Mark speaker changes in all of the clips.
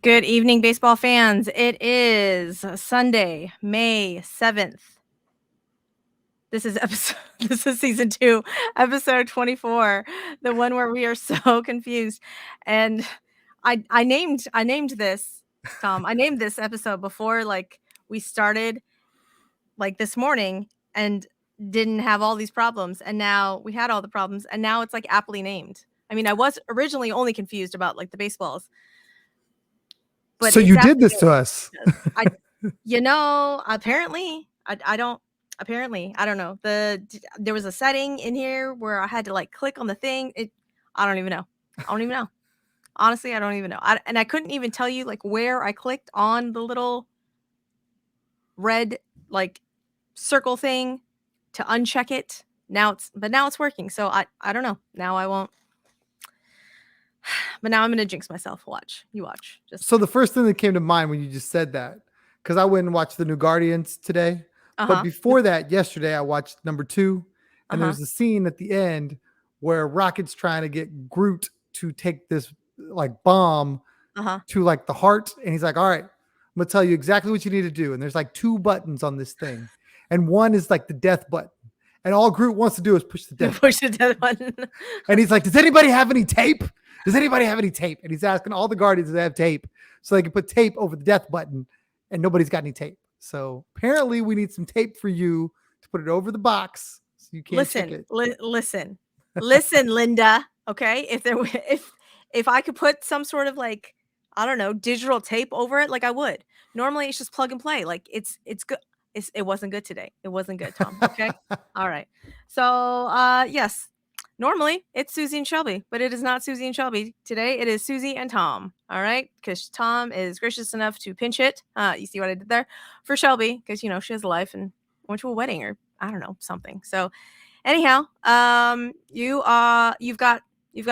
Speaker 1: Good evening, baseball fans. It is Sunday, May 7th. This is episode this is season 2, episode 24, the one where we are so confused. And I named this, Tom. I named this episode before we started this morning and didn't have all these problems, and now we had all the problems, and now it's aptly named. I mean, I was originally only confused about the baseballs.
Speaker 2: But so you did this to us.
Speaker 1: Apparently, I don't know. There was a setting in here where I had to click on the thing. I don't even know. Honestly, I don't even know. And I couldn't even tell you where I clicked on the little red circle thing to uncheck it. Now it's working. So I don't know. Now I won't. But now I'm gonna jinx myself. You watch.
Speaker 2: So the first thing that came to mind when you just said that, because I went and watched the new Guardians today. But before that, yesterday I watched number 2, and there's a scene at the end where Rocket's trying to get Groot to take this bomb to the heart, and he's like, "All right, I'm gonna tell you exactly what you need to do." And there's 2 buttons on this thing, and one is the death button, and all Groot wants to do is push the death
Speaker 1: button.
Speaker 2: And he's like, "Does anybody have any tape? Does anybody have any tape?" And he's asking all the Guardians if they have tape so they can put tape over the death button, and nobody's got any tape. So apparently we need some tape for you to put it over the box so you can't check it.
Speaker 1: Listen, Linda. Okay, if I could put some sort of I don't know, digital tape over it, I would. Normally it's just plug and play. It's good. It wasn't good today. It wasn't good, Tom. Okay. All right. So yes. Normally, it's Susie and Shelby, but it is not Susie and Shelby. Today, it is Susie and Tom, all right? Because Tom is gracious enough to pinch it. You see what I did there? For Shelby, because, she has a life and went to a wedding or, I don't know, something. So, anyhow, you've got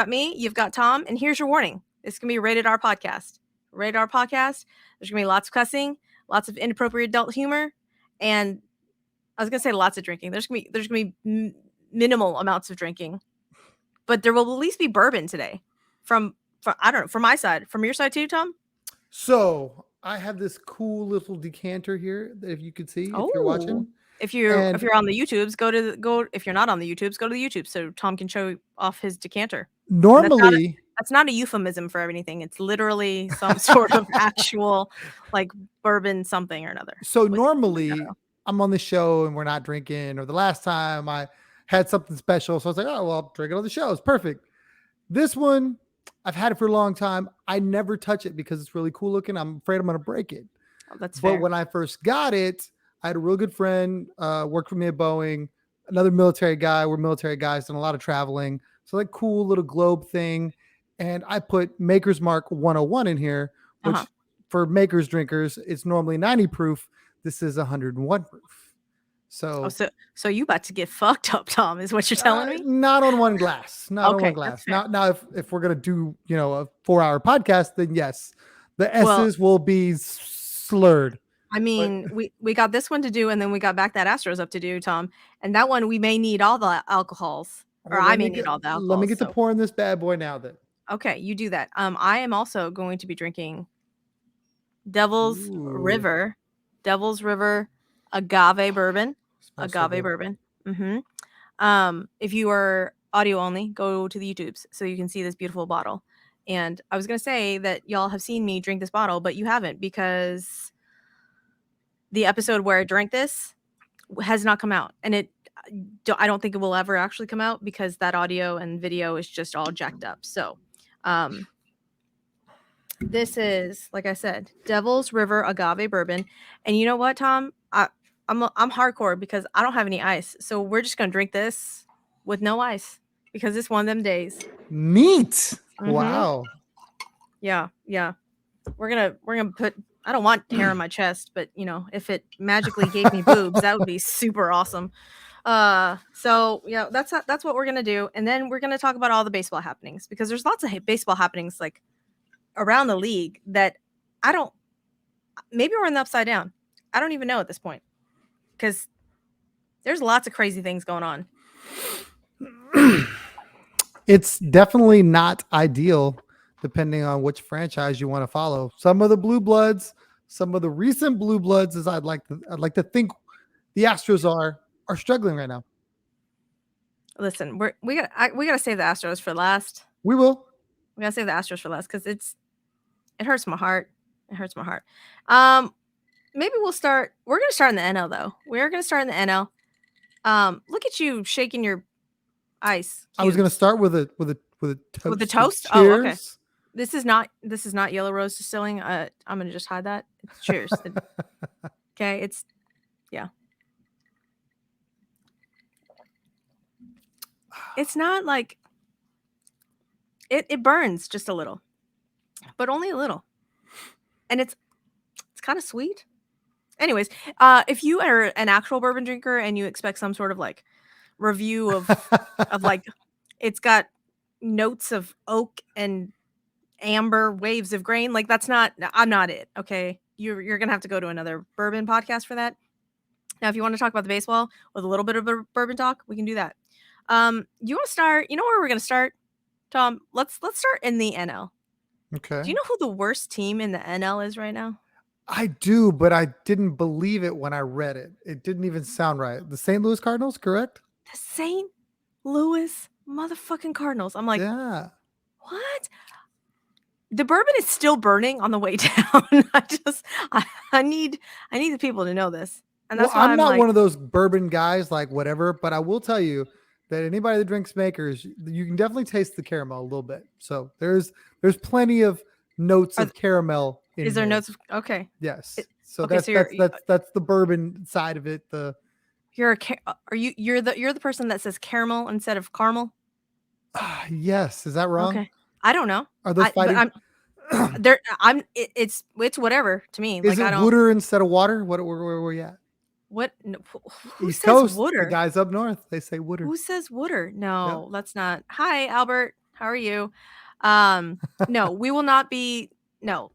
Speaker 1: me, you've got Tom, and here's your warning. It's going to be a rated R podcast. Rated R podcast. There's going to be lots of cussing, lots of inappropriate adult humor, and I was going to say lots of drinking. There's going to be minimal amounts of drinking. But there will at least be bourbon today from I don't know, from my side. From your side too, Tom?
Speaker 2: So I have this cool little decanter here that if you could see, if you're watching.
Speaker 1: If you're on the YouTubes, go if you're not on the YouTubes, go to the YouTube so Tom can show off his decanter.
Speaker 2: Normally
Speaker 1: that's not a euphemism for anything. It's literally some sort of actual bourbon something or another.
Speaker 2: So normally I'm on the show and we're not drinking, or the last time I had something special. So I was like, oh, well, I'll drink it on the show. It's perfect. This one, I've had it for a long time. I never touch it because it's really cool looking. I'm afraid I'm going to break it.
Speaker 1: Oh, that's fair.
Speaker 2: But when I first got it, I had a real good friend, worked for me at Boeing, another military guy. We're military guys, done a lot of traveling. So cool little globe thing. And I put Maker's Mark 101 in here, which for Maker's drinkers, it's normally 90 proof. This is 101 proof. So
Speaker 1: you about to get fucked up, Tom, is what you're telling me?
Speaker 2: Not on one glass. Not on one glass. Now, if we're going to do, a 4-hour podcast, then yes, the S's will be slurred.
Speaker 1: I mean, we got this one to do, and then we got That Astros Up to do, Tom. And that one, we may need all the alcohols. Or I may need all the alcohols.
Speaker 2: Let me get to pouring this bad boy now then.
Speaker 1: Okay, you do that. I am also going to be drinking Devil's River agave bourbon. Agave bourbon. If you are audio only, go to the YouTubes so you can see this beautiful bottle. And I was going to say that y'all have seen me drink this bottle, but you haven't, because the episode where I drank this has not come out. And I don't think it will ever actually come out because that audio and video is just all jacked up. So this is, like I said, Devil's River agave bourbon. And you know what, Tom? I'm hardcore because I don't have any ice. So we're just going to drink this with no ice because it's one of them days.
Speaker 2: Neat. Wow.
Speaker 1: Yeah. We're going to put, I don't want hair on my chest, but if it magically gave me boobs, that would be super awesome. So yeah, that's what we're going to do. And then we're going to talk about all the baseball happenings, because there's lots of baseball happenings around the league that maybe we're in the upside down. I don't even know at this point, because there's lots of crazy things going on.
Speaker 2: It's definitely not ideal depending on which franchise you want to follow. Some of the blue bloods, some of the recent blue bloods, as I'd like to think the Astros are struggling right now.
Speaker 1: Listen, we gotta save the Astros for last.
Speaker 2: We will.
Speaker 1: We gotta save the Astros for last because it hurts my heart. It hurts my heart. Maybe we're gonna start in the NL though. We're gonna start in the NL. Look at you shaking your ice cubes.
Speaker 2: I was gonna start with a toast.
Speaker 1: With the toast?
Speaker 2: Cheers.
Speaker 1: Oh, okay. This is not Yellow Rose Distilling. I'm gonna just hide that. It's cheers. Okay, yeah. It's not like it burns just a little, but only a little, and it's kind of sweet. Anyways, if you are an actual bourbon drinker and you expect some sort of like review of like it's got notes of oak and amber waves of grain, like I'm not it. Okay, you're gonna have to go to another bourbon podcast for that. Now, if you want to talk about the baseball with a little bit of bourbon talk, we can do that. You want to start? You know where we're gonna start, Tom? Let's start in the NL.
Speaker 2: Okay.
Speaker 1: Do you know who the worst team in the NL is right now?
Speaker 2: I do, but I didn't believe it when I read it. It didn't even sound right. The St. Louis Cardinals, correct?
Speaker 1: The St. Louis motherfucking Cardinals. I'm like,
Speaker 2: yeah.
Speaker 1: What? The bourbon is still burning on the way down. I need the people to know this. And that's why
Speaker 2: I'm not
Speaker 1: like,
Speaker 2: one of those bourbon guys, like whatever, but I will tell you that anybody that drinks Makers, you can definitely taste the caramel a little bit. So there's plenty of notes of caramel in
Speaker 1: Is there
Speaker 2: here.
Speaker 1: notes of, okay.
Speaker 2: Yes.
Speaker 1: So
Speaker 2: that's the bourbon side of it.
Speaker 1: You're the person that says caramel instead of caramel?
Speaker 2: Yes. Is that wrong?
Speaker 1: Okay. I don't know.
Speaker 2: Are those fighting?
Speaker 1: It's whatever to me.
Speaker 2: Is it water instead of water? Where are we at?
Speaker 1: What? No, who
Speaker 2: East
Speaker 1: says
Speaker 2: Coast,
Speaker 1: water?
Speaker 2: The guys up north, they say water.
Speaker 1: Who says water? No, that's not. Hi, Albert. How are you? No, we will not be. No.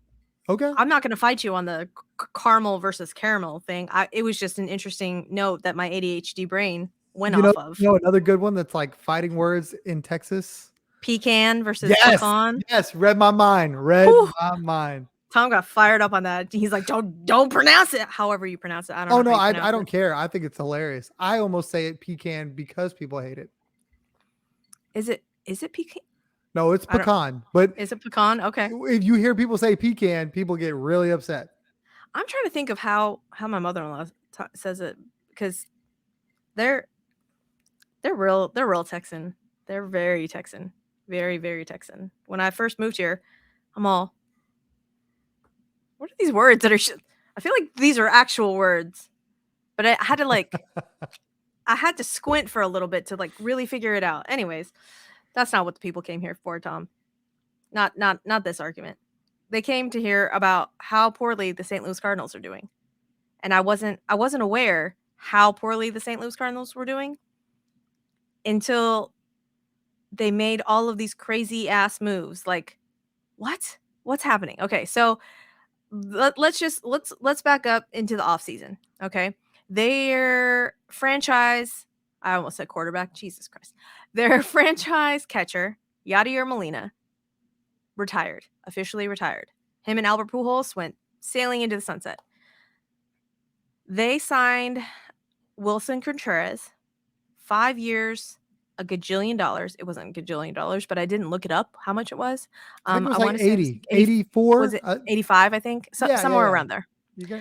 Speaker 2: Okay.
Speaker 1: I'm not going to fight you on the caramel versus caramel thing. It was just an interesting note that my ADHD brain went off of.
Speaker 2: You know, another good one that's like fighting words in Texas.
Speaker 1: Pecan versus pecan.
Speaker 2: Yes, read my mind. My mind.
Speaker 1: Tom got fired up on that. He's like, don't pronounce it however you pronounce it. I don't know.
Speaker 2: Oh, no, I don't care. I think it's hilarious. I almost say it pecan because people hate it.
Speaker 1: Is it pecan?
Speaker 2: No, it's pecan. But
Speaker 1: is it pecan? Okay.
Speaker 2: If you hear people say pecan, people get really upset.
Speaker 1: I'm trying to think of how my mother-in-law says it, because they're real Texan. They're very Texan. Very, very Texan. When I first moved here, I'm all, what are these words that are I feel like these are actual words, but I had to I had to squint for a little bit to like really figure it out. Anyways, that's not what the people came here for, Tom. Not this argument. They came to hear about how poorly the St. Louis Cardinals are doing. And I wasn't aware how poorly the St. Louis Cardinals were doing until they made all of these crazy ass moves. Like, what's happening? Okay, so let's back up into the offseason. Okay, their franchise, I almost said quarterback, Jesus Christ, their franchise catcher Yadier Molina officially retired. Him and Albert Pujols went sailing into the sunset. They signed Wilson Contreras, 5 years, $1 gajillion. It wasn't $1 gajillion, but I didn't look it up how much it was.
Speaker 2: I think it was like 80, 84.
Speaker 1: Was it 85? I think somewhere around there.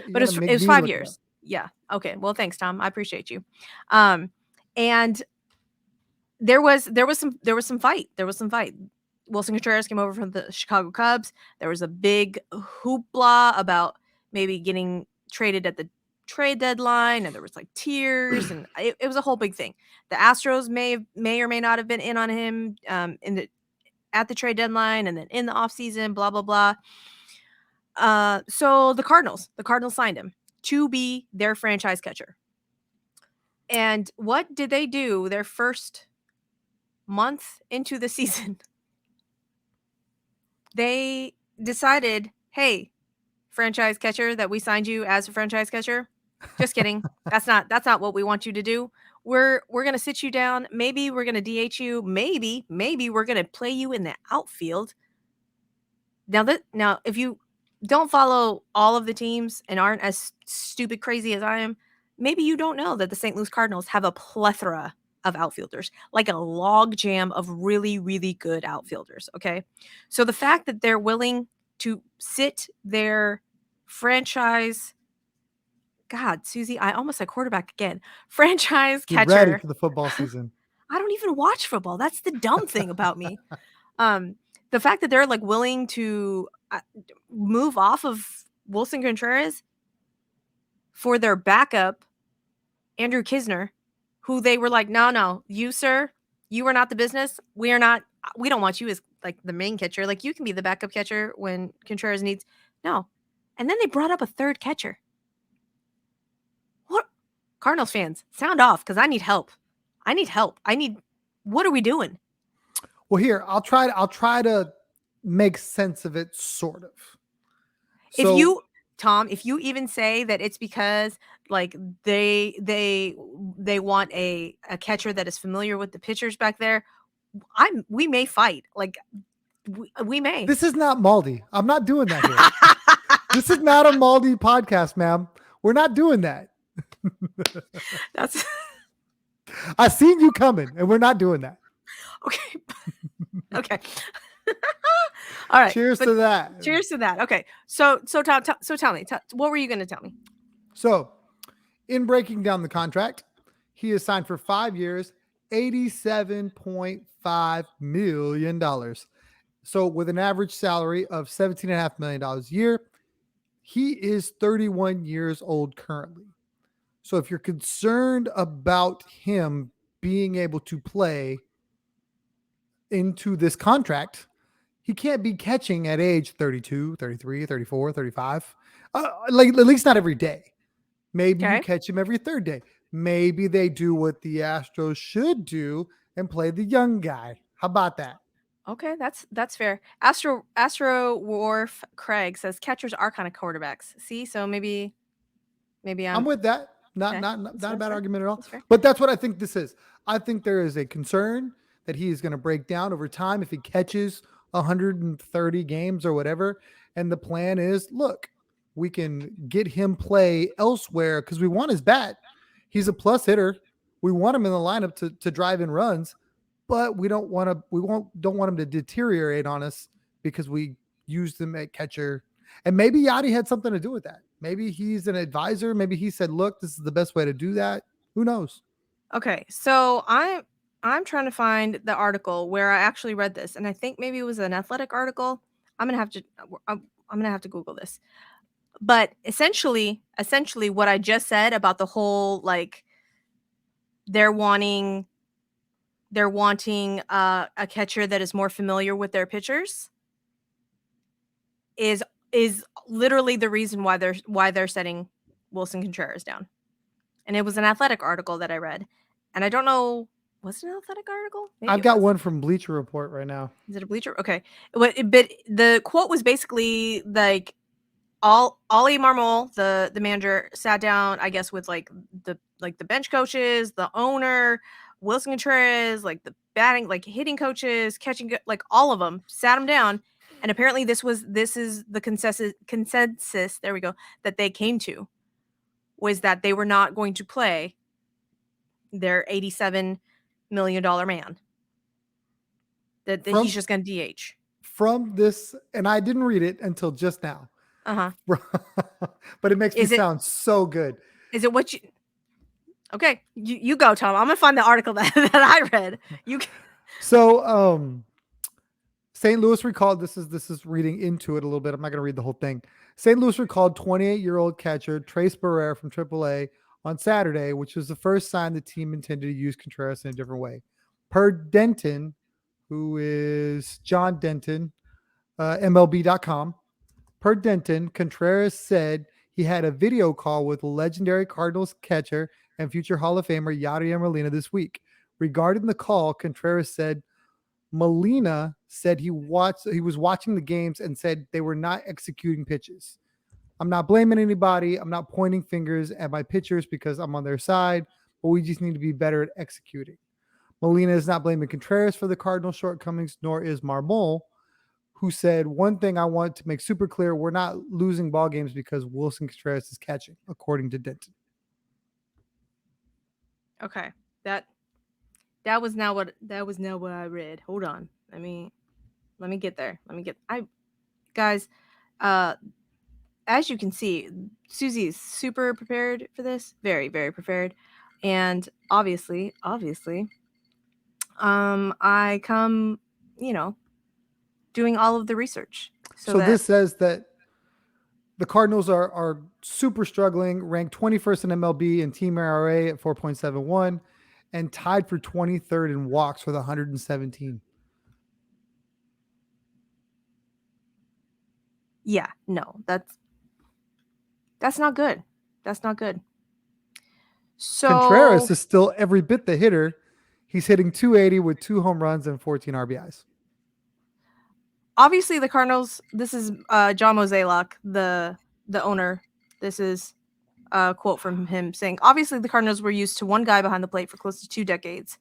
Speaker 1: But it was 5 years. Yeah. Okay. Well, thanks, Tom. I appreciate you. And there was some fight. Wilson Contreras came over from the Chicago Cubs. There was a big hoopla about maybe getting traded at the trade deadline, and there was like tears, and it was a whole big thing. The Astros may or may not have been in on him at the trade deadline, and then in the offseason, blah blah blah. So the Cardinals signed him to be their franchise catcher. And what did they do their first month into the season? They decided, hey, franchise catcher, that we signed you as a franchise catcher. Just kidding. That's not what we want you to do. We're gonna sit you down. Maybe we're gonna DH you. Maybe we're gonna play you in the outfield. Now if you don't follow all of the teams and aren't as stupid crazy as I am, maybe you don't know that the St. Louis Cardinals have a plethora of outfielders, like a log jam of really, really good outfielders. Okay. So the fact that they're willing to sit their franchise, God, Susie, I almost said quarterback again, franchise
Speaker 2: Get ready
Speaker 1: catcher.
Speaker 2: for the football season.
Speaker 1: I don't even watch football. That's the dumb thing about me. Um, the fact that they're like willing to move off of Wilson Contreras for their backup, Andrew Kisner, who they were like, no, you, sir, you are not the business. We don't want you as like the main catcher. Like, you can be the backup catcher when Contreras needs. No. And then they brought up a third catcher. What? Cardinals fans, sound off, because I need help. What are we doing?
Speaker 2: Well, here, I'll try to make sense of it, sort of.
Speaker 1: So, if you even say that it's because like they want a catcher that is familiar with the pitchers back there, we may fight. Like, we may.
Speaker 2: This is not Maldi. I'm not doing that here. This is not a Maldi podcast, ma'am. We're not doing that.
Speaker 1: That's
Speaker 2: I seen you coming, and we're not doing that.
Speaker 1: Okay. Okay. All right.
Speaker 2: Cheers to that.
Speaker 1: Cheers to that. Okay. So tell me, what were you going to tell me?
Speaker 2: So, in breaking down the contract, he is signed for 5 years, $87.5 million. So, with an average salary of $17.5 million a year, he is 31 years old currently. So, if you're concerned about him being able to play into this contract, he can't be catching at age 32, 33, 34, 35. Like, at least not every day. Maybe you catch him every third day. Maybe they do what the Astros should do and play the young guy. How about that?
Speaker 1: Okay, that's fair. Astro Wharf Craig says catchers are kind of quarterbacks. See, so maybe
Speaker 2: I'm with that. Not a bad argument at all. But that's what I think this is. I think there is a concern that he is going to break down over time if he catches 130 games or whatever. And the plan is, look, we can get him play elsewhere because we want his bat. He's a plus hitter. We want him in the lineup to drive in runs, but we don't want him to deteriorate on us because we used him at catcher. And maybe Yachty had something to do with that. Maybe he's an advisor. Maybe he said, look, this is the best way to do that. Who knows?
Speaker 1: Okay, so I'm trying to find the article where I actually read this, and I think maybe it was an Athletic article. I'm gonna have to Google this. But essentially, what I just said about the whole like they're wanting a catcher that is more familiar with their pitchers is literally the reason why they're setting Wilson Contreras down. And it was an Athletic article that I read, and I don't know. Was it an Athletic article?
Speaker 2: Maybe I've got one from Bleacher Report right now.
Speaker 1: Is it a Bleacher? Okay. But the quote was basically like Ollie Marmol, the manager, sat down, I guess, with like the bench coaches, the owner, Wilson Contreras, like the batting, like hitting coaches, catching, like all of them, sat him down. And apparently this is the consensus, there we go, that they came to, was that they were not going to play their $87 million man. That he's just going to DH.
Speaker 2: From this, and I didn't read it until just now. But it makes me sound so good.
Speaker 1: Is it what you... Okay, you go, Tom. I'm going to find the article that I read.
Speaker 2: So, St. Louis recalled, this is reading into it a little bit. I'm not going to read the whole thing. St. Louis recalled 28-year-old catcher Trace Barrera from AAA on Saturday, which was the first sign the team intended to use Contreras in a different way. Per Denton, who is John Denton, MLB.com. Per Denton, Contreras said he had a video call with legendary Cardinals catcher and future Hall of Famer Yadier Molina this week. Regarding the call, Contreras said Molina said he was watching the games and said they were not executing pitches. I'm not blaming anybody. I'm not pointing fingers at my pitchers because I'm on their side, but we just need to be better at executing. Molina is not blaming Contreras for the Cardinals' shortcomings, nor is Marmol, who said, one thing I want to make super clear, we're not losing ball games because Wilson Contreras is catching, according to Denton.
Speaker 1: Okay. That was now what I read. Hold on. Let me get there. Guys, as you can see, Susie is super prepared for this. Very, very prepared. And obviously, I come, doing all of the research.
Speaker 2: So this says that the Cardinals are super struggling, ranked 21st in MLB in team ERA at 4.71, and tied for 23rd in walks with 117.
Speaker 1: Yeah, no, that's not good. That's not good. So
Speaker 2: Contreras is still every bit the hitter. He's hitting 280 with 2 home runs and 14 RBIs.
Speaker 1: Obviously, the Cardinals. This is John Mozeliak, the owner. This is a quote from him saying, "Obviously, the Cardinals were used to one guy behind the plate for close to 2 decades.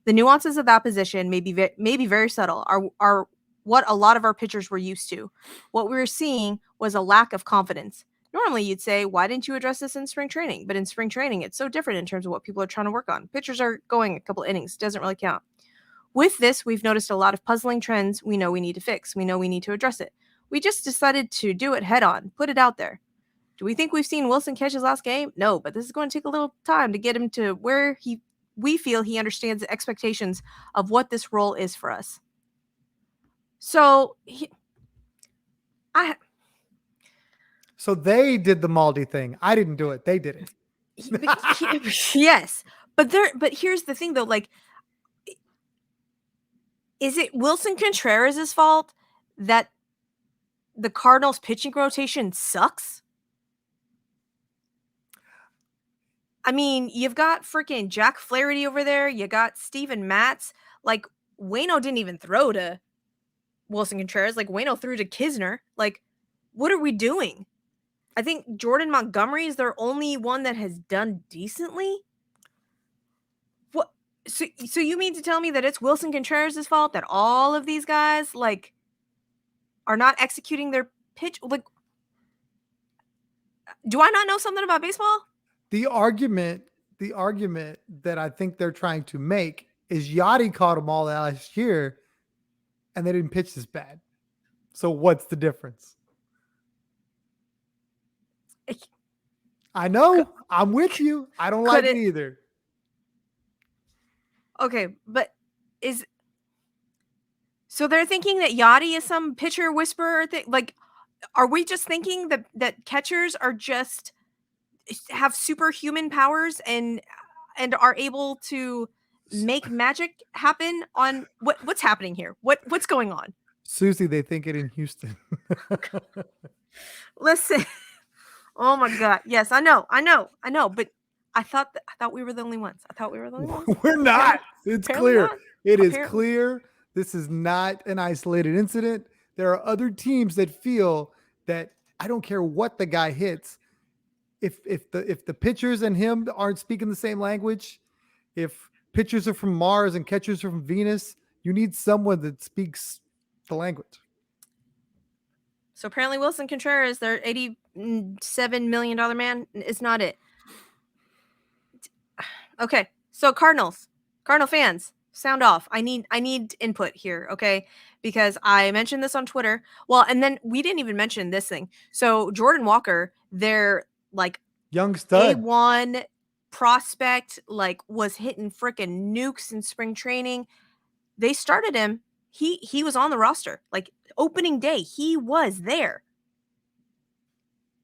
Speaker 1: The nuances of that position may be very subtle. Are what a lot of our pitchers were used to. What we were seeing was a lack of confidence. Normally, you'd say, why didn't you address this in spring training? But in spring training, it's so different in terms of what people are trying to work on. Pitchers are going a couple innings. Doesn't really count. With this, we've noticed a lot of puzzling trends we know we need to fix. We know we need to address it. We just decided to do it head on, put it out there. Do we think we've seen Wilson catch his last game? No, but this is going to take a little time to get him to where we feel he understands the expectations of what this role is for us." So
Speaker 2: So they did the Maldi thing. I didn't do it. They did it.
Speaker 1: Yes. But here's the thing though, like, is it Wilson Contreras' fault that the Cardinals pitching rotation sucks? I mean, you've got freaking Jack Flaherty over there. You got Steven Matz. Like, Waino didn't even throw to Wilson Contreras. Like, Waino threw to Kisner. Like, what are we doing? I think Jordan Montgomery is their only one that has done decently. What? So you mean to tell me that it's Wilson Contreras' fault that all of these guys, like, are not executing their pitch? Like, do I not know something about baseball?
Speaker 2: The argument that I think they're trying to make is Yachty caught them all last year and they didn't pitch this bad. So what's the difference? I know. I'm with you. I don't like it either.
Speaker 1: Okay, but so they're thinking that Yachty is some pitcher whisperer thing? Like, are we just thinking that catchers are just have superhuman powers and are able to make magic happen on what's happening here? What's going on?
Speaker 2: Susie, they think it in Houston.
Speaker 1: Listen. Oh my God. Yes, I know. But I thought we were the only ones.
Speaker 2: We're not. It's clear.
Speaker 1: Not.
Speaker 2: It is clear. This is not an isolated incident. There are other teams that feel that I don't care what the guy hits. If the pitchers and him aren't speaking the same language, if pitchers are from Mars and catchers are from Venus, you need someone that speaks the language.
Speaker 1: So apparently Wilson Contreras, their $87 million man, is not it. Okay, so Cardinal fans, sound off. I need input here, okay? Because I mentioned this on Twitter. Well, and then we didn't even mention this thing. So Jordan Walker, their like
Speaker 2: young stud,
Speaker 1: A1 prospect, like was hitting freaking nukes in spring training. They started him. He was on the roster. Like opening day, he was there.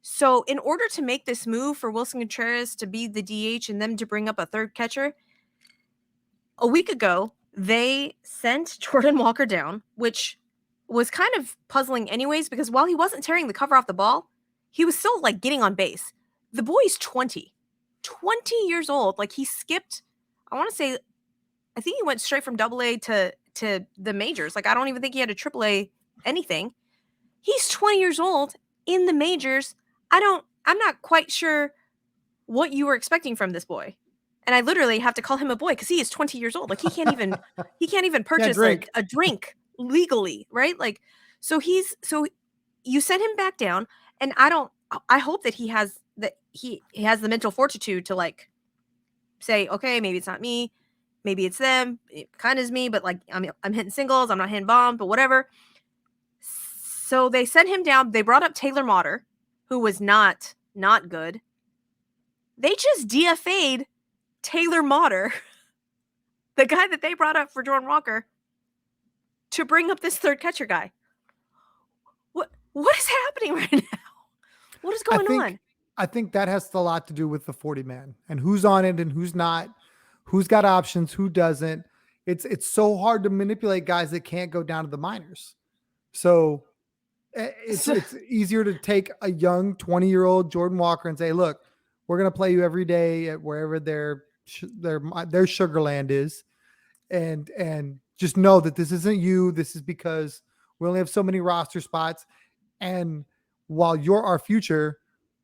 Speaker 1: So in order to make this move for Wilson Contreras to be the DH and them to bring up a third catcher, a week ago, they sent Jordan Walker down, which was kind of puzzling anyways, because while he wasn't tearing the cover off the ball, he was still like getting on base. The boy's 20 years old. Like he skipped, I think he went straight from AA to the majors. Like I don't even think he had a AAA anything. He's 20 years old in the majors. I'm not quite sure what you were expecting from this boy. And I literally have to call him a boy because he is 20 years old. Like he can't even purchase a drink legally, right? Like, So you send him back down, and I hope that he has the mental fortitude to like say, okay, maybe it's not me, maybe it's them, it kind of is me, but like I'm hitting singles, I'm not hitting bomb, but whatever. So they sent him down. They brought up Taylor Motter, who was not good. They just DFA'd Taylor Motter, the guy that they brought up for Jordan Walker, to bring up this third catcher guy. What is happening right now? What is going on?
Speaker 2: I think that has a lot to do with the 40 man and who's on it and who's not, who's got options, who doesn't. It's so hard to manipulate guys that can't go down to the minors. So it's easier to take a young 20-year-old Jordan Walker and say, look, we're going to play you every day at wherever their sugar land is. And just know that this isn't you. This is because we only have so many roster spots. And while you're our future,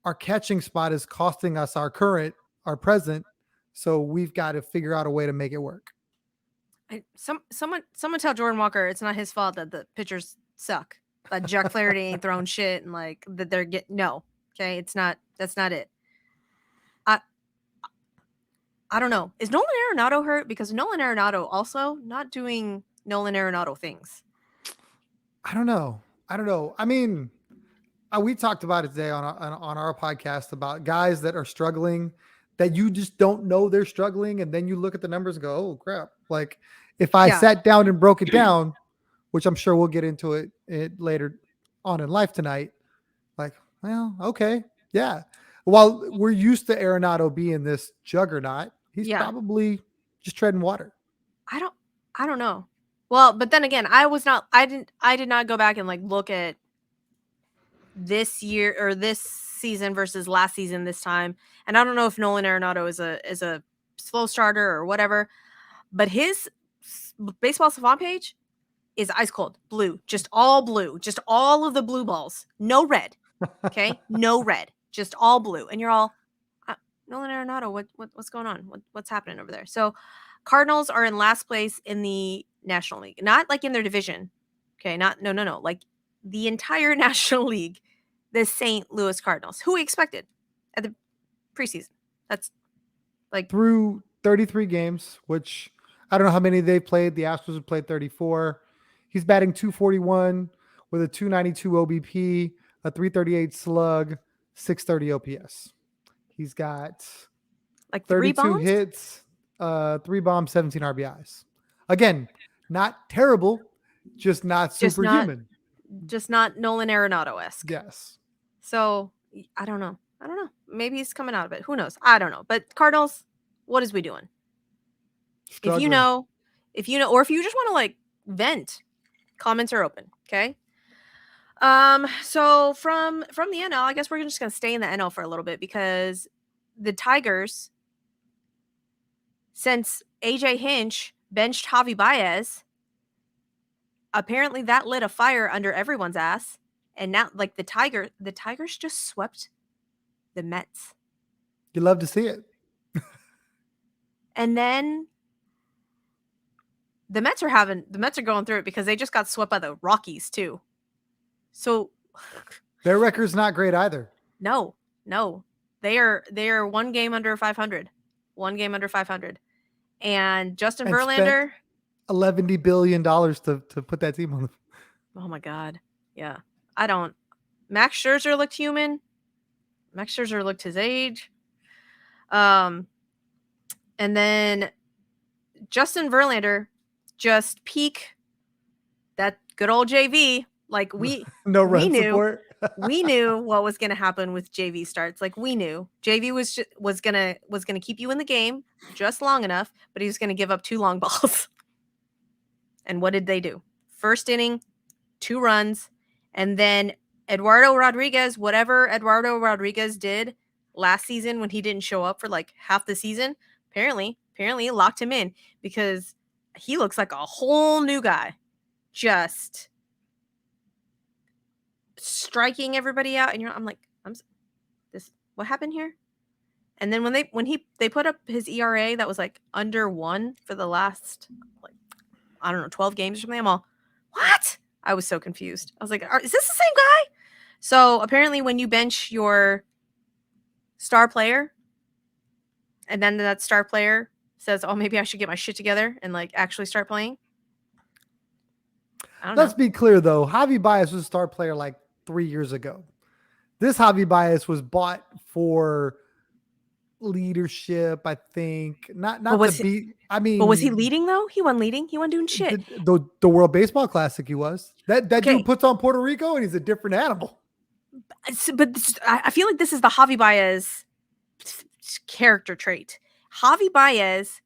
Speaker 2: our catching spot is costing us our present. So we've got to figure out a way to make it work.
Speaker 1: Someone tell Jordan Walker it's not his fault that the pitchers suck. That Jack Flaherty ain't throwing shit and like that they're getting no. Okay, it's not. That's not it. I don't know. Is Nolan Arenado hurt? Because Nolan Arenado also not doing Nolan Arenado things.
Speaker 2: I don't know. I mean, we talked about it today on our podcast about guys that are struggling that you just don't know they're struggling. And then you look at the numbers and go, oh crap. Like if I sat down and broke it down, which I'm sure we'll get into it later on in life tonight. Like, well, okay. Yeah. While we're used to Arenado being this juggernaut, he's probably just treading water.
Speaker 1: I don't know. Well, but then again, I did not go back and like look at this year or this season versus last season this time. And I don't know if Nolan Arenado is a slow starter or whatever, but his baseball savant page is ice cold blue, just all of the blue balls, no red. Okay. No red, just all blue. And you're all Nolan Arenado. What's going on? What's happening over there? So Cardinals are in last place in the National League, not like in their division. Okay. No. Like the entire National League, the St. Louis Cardinals, who we expected at the preseason. That's like
Speaker 2: through 33 games, which I don't know how many they've played. The Astros have played 34. He's batting .241 with a .292 OBP, a .338 slug, .630 OPS. He's got
Speaker 1: like
Speaker 2: 32 hits, 3 bombs, 17 RBIs. Again, not terrible, just not superhuman.
Speaker 1: Just not Nolan Arenado-esque.
Speaker 2: Yes.
Speaker 1: So I don't know. Maybe he's coming out of it. Who knows? I don't know. But Cardinals, what is we doing? Struggling. If you know, or if you just want to like vent, comments are open. Okay. So from the NL, I guess we're just gonna stay in the NL for a little bit because the Tigers, since AJ Hinch benched Javi Baez, apparently that lit a fire under everyone's ass. And now, like the Tigers just swept the Mets.
Speaker 2: You love to see it.
Speaker 1: And then the Mets are going through it because they just got swept by the Rockies too. So
Speaker 2: their record's not great either.
Speaker 1: No. They are 1 game under 500. 1 game under 500. And Justin Verlander
Speaker 2: $11 billion to put that team on.
Speaker 1: Oh my God. Yeah. Max Scherzer looked human. Max Scherzer looked his age. And then Justin Verlander just peak that good old JV. Like we run support. We knew what was going to happen with JV starts. Like we knew JV was going to keep you in the game just long enough, but he was going to give up 2 long balls. And what did they do? First inning, 2 runs, and then Eduardo Rodriguez, whatever Eduardo Rodriguez did last season when he didn't show up for like half the season, apparently locked him in because he looks like a whole new guy. Just striking everybody out, and I'm like, what happened here? And then when they put up his ERA that was like under 1 for the last, like, I don't know, 12 games or something, I'm all, what? I was so confused. I was like, is this the same guy? So apparently when you bench your star player and then that star player says, oh, maybe I should get my shit together and like actually start playing. I don't know.
Speaker 2: Let's be clear though. Javi Baez was a star player like 3 years ago. This Javi Baez was bought for leadership, I think. Not to be. I mean,
Speaker 1: but was he leading though? He wasn't leading. He wasn't doing shit.
Speaker 2: The World Baseball Classic, he was. That
Speaker 1: Okay.
Speaker 2: dude puts on Puerto Rico, and he's a different animal.
Speaker 1: But I feel like this is the Javi Baez character trait. Javi Baez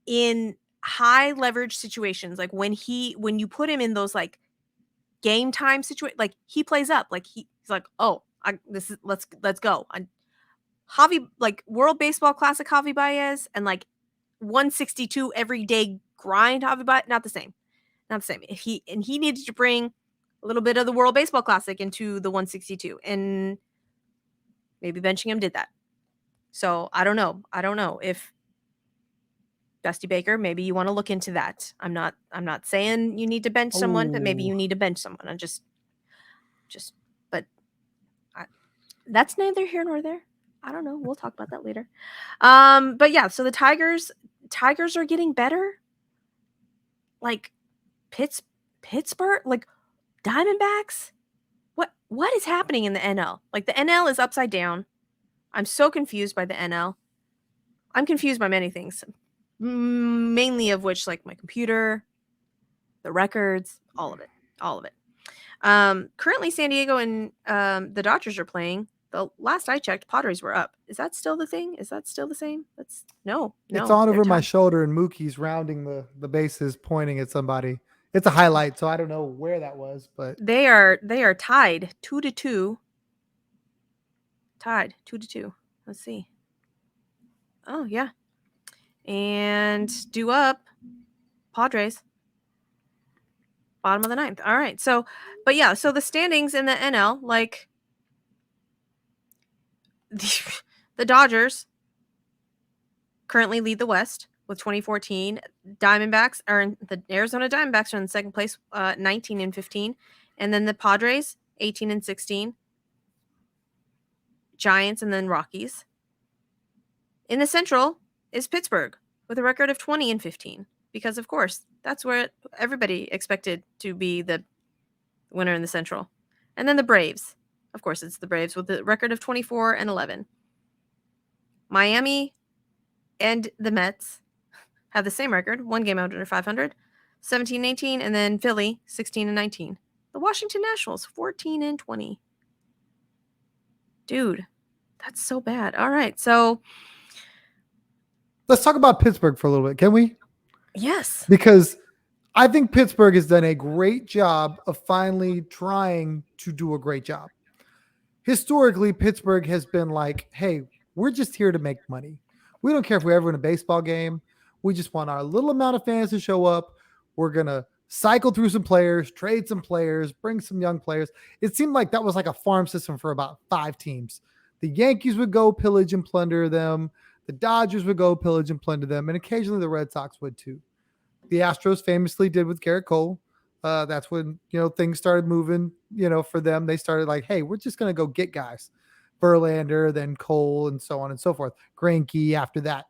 Speaker 1: in high leverage situations, like when you put him in those like game time situation, like he plays up, like he's like, oh, let's go. Javi, like World Baseball Classic Javi Baez and like 162 everyday grind Javi Baez, not the same. If he needed to bring a little bit of the World Baseball Classic into the 162, and maybe benching him did that. So I don't know if Dusty Baker, maybe you want to look into that. I'm not saying you need to bench someone, but maybe you need to bench someone. I'm just, but that's neither here nor there. I don't know. We'll talk about that later. But yeah, so the Tigers are getting better. Like Pittsburgh, like Diamondbacks. What is happening in the NL? Like the NL is upside down. I'm so confused by the NL. I'm confused by many things, mainly of which like my computer, the records, all of it. Currently San Diego and the Dodgers are playing. The last I checked, Padres were up. Is that still the thing? Is that still the same? No.
Speaker 2: It's on over my shoulder, and Mookie's rounding the bases, pointing at somebody. It's a highlight, so I don't know where that was, but
Speaker 1: they are tied 2-2. Tied 2-2. Let's see. Oh yeah, and due up, Padres. Bottom of the ninth. All right. So, but yeah, so the standings in the NL, like the Dodgers currently lead the West with 2014. Diamondbacks are the Arizona Diamondbacks are in second place, 19-15, and then the Padres 18-16. Giants and then Rockies. In the Central is Pittsburgh with a record of 20-15, because of course that's where everybody expected to be the winner in the Central. And then the Braves. Of course, it's the Braves with a record of 24-11. Miami and the Mets have the same record, one game under 500, 17-18, and then Philly 16-19. The Washington Nationals 14-20. Dude, that's so bad. All right, so
Speaker 2: let's talk about Pittsburgh for a little bit, can we?
Speaker 1: Yes.
Speaker 2: Because I think Pittsburgh has done a great job of finally trying to do a great job. Historically, Pittsburgh has been like, hey, we're just here to make money. We don't care if we ever win a baseball game. We just want our little amount of fans to show up. We're going to cycle through some players, trade some players, bring some young players. It seemed like that was like a farm system for about 5 teams. The Yankees would go pillage and plunder them. The Dodgers would go pillage and plunder them. And occasionally the Red Sox would too. The Astros famously did with Garrett Cole. That's when, things started moving, for them. They started like, hey, we're just going to go get guys. Verlander, then Cole, and so on and so forth. Greinke after that.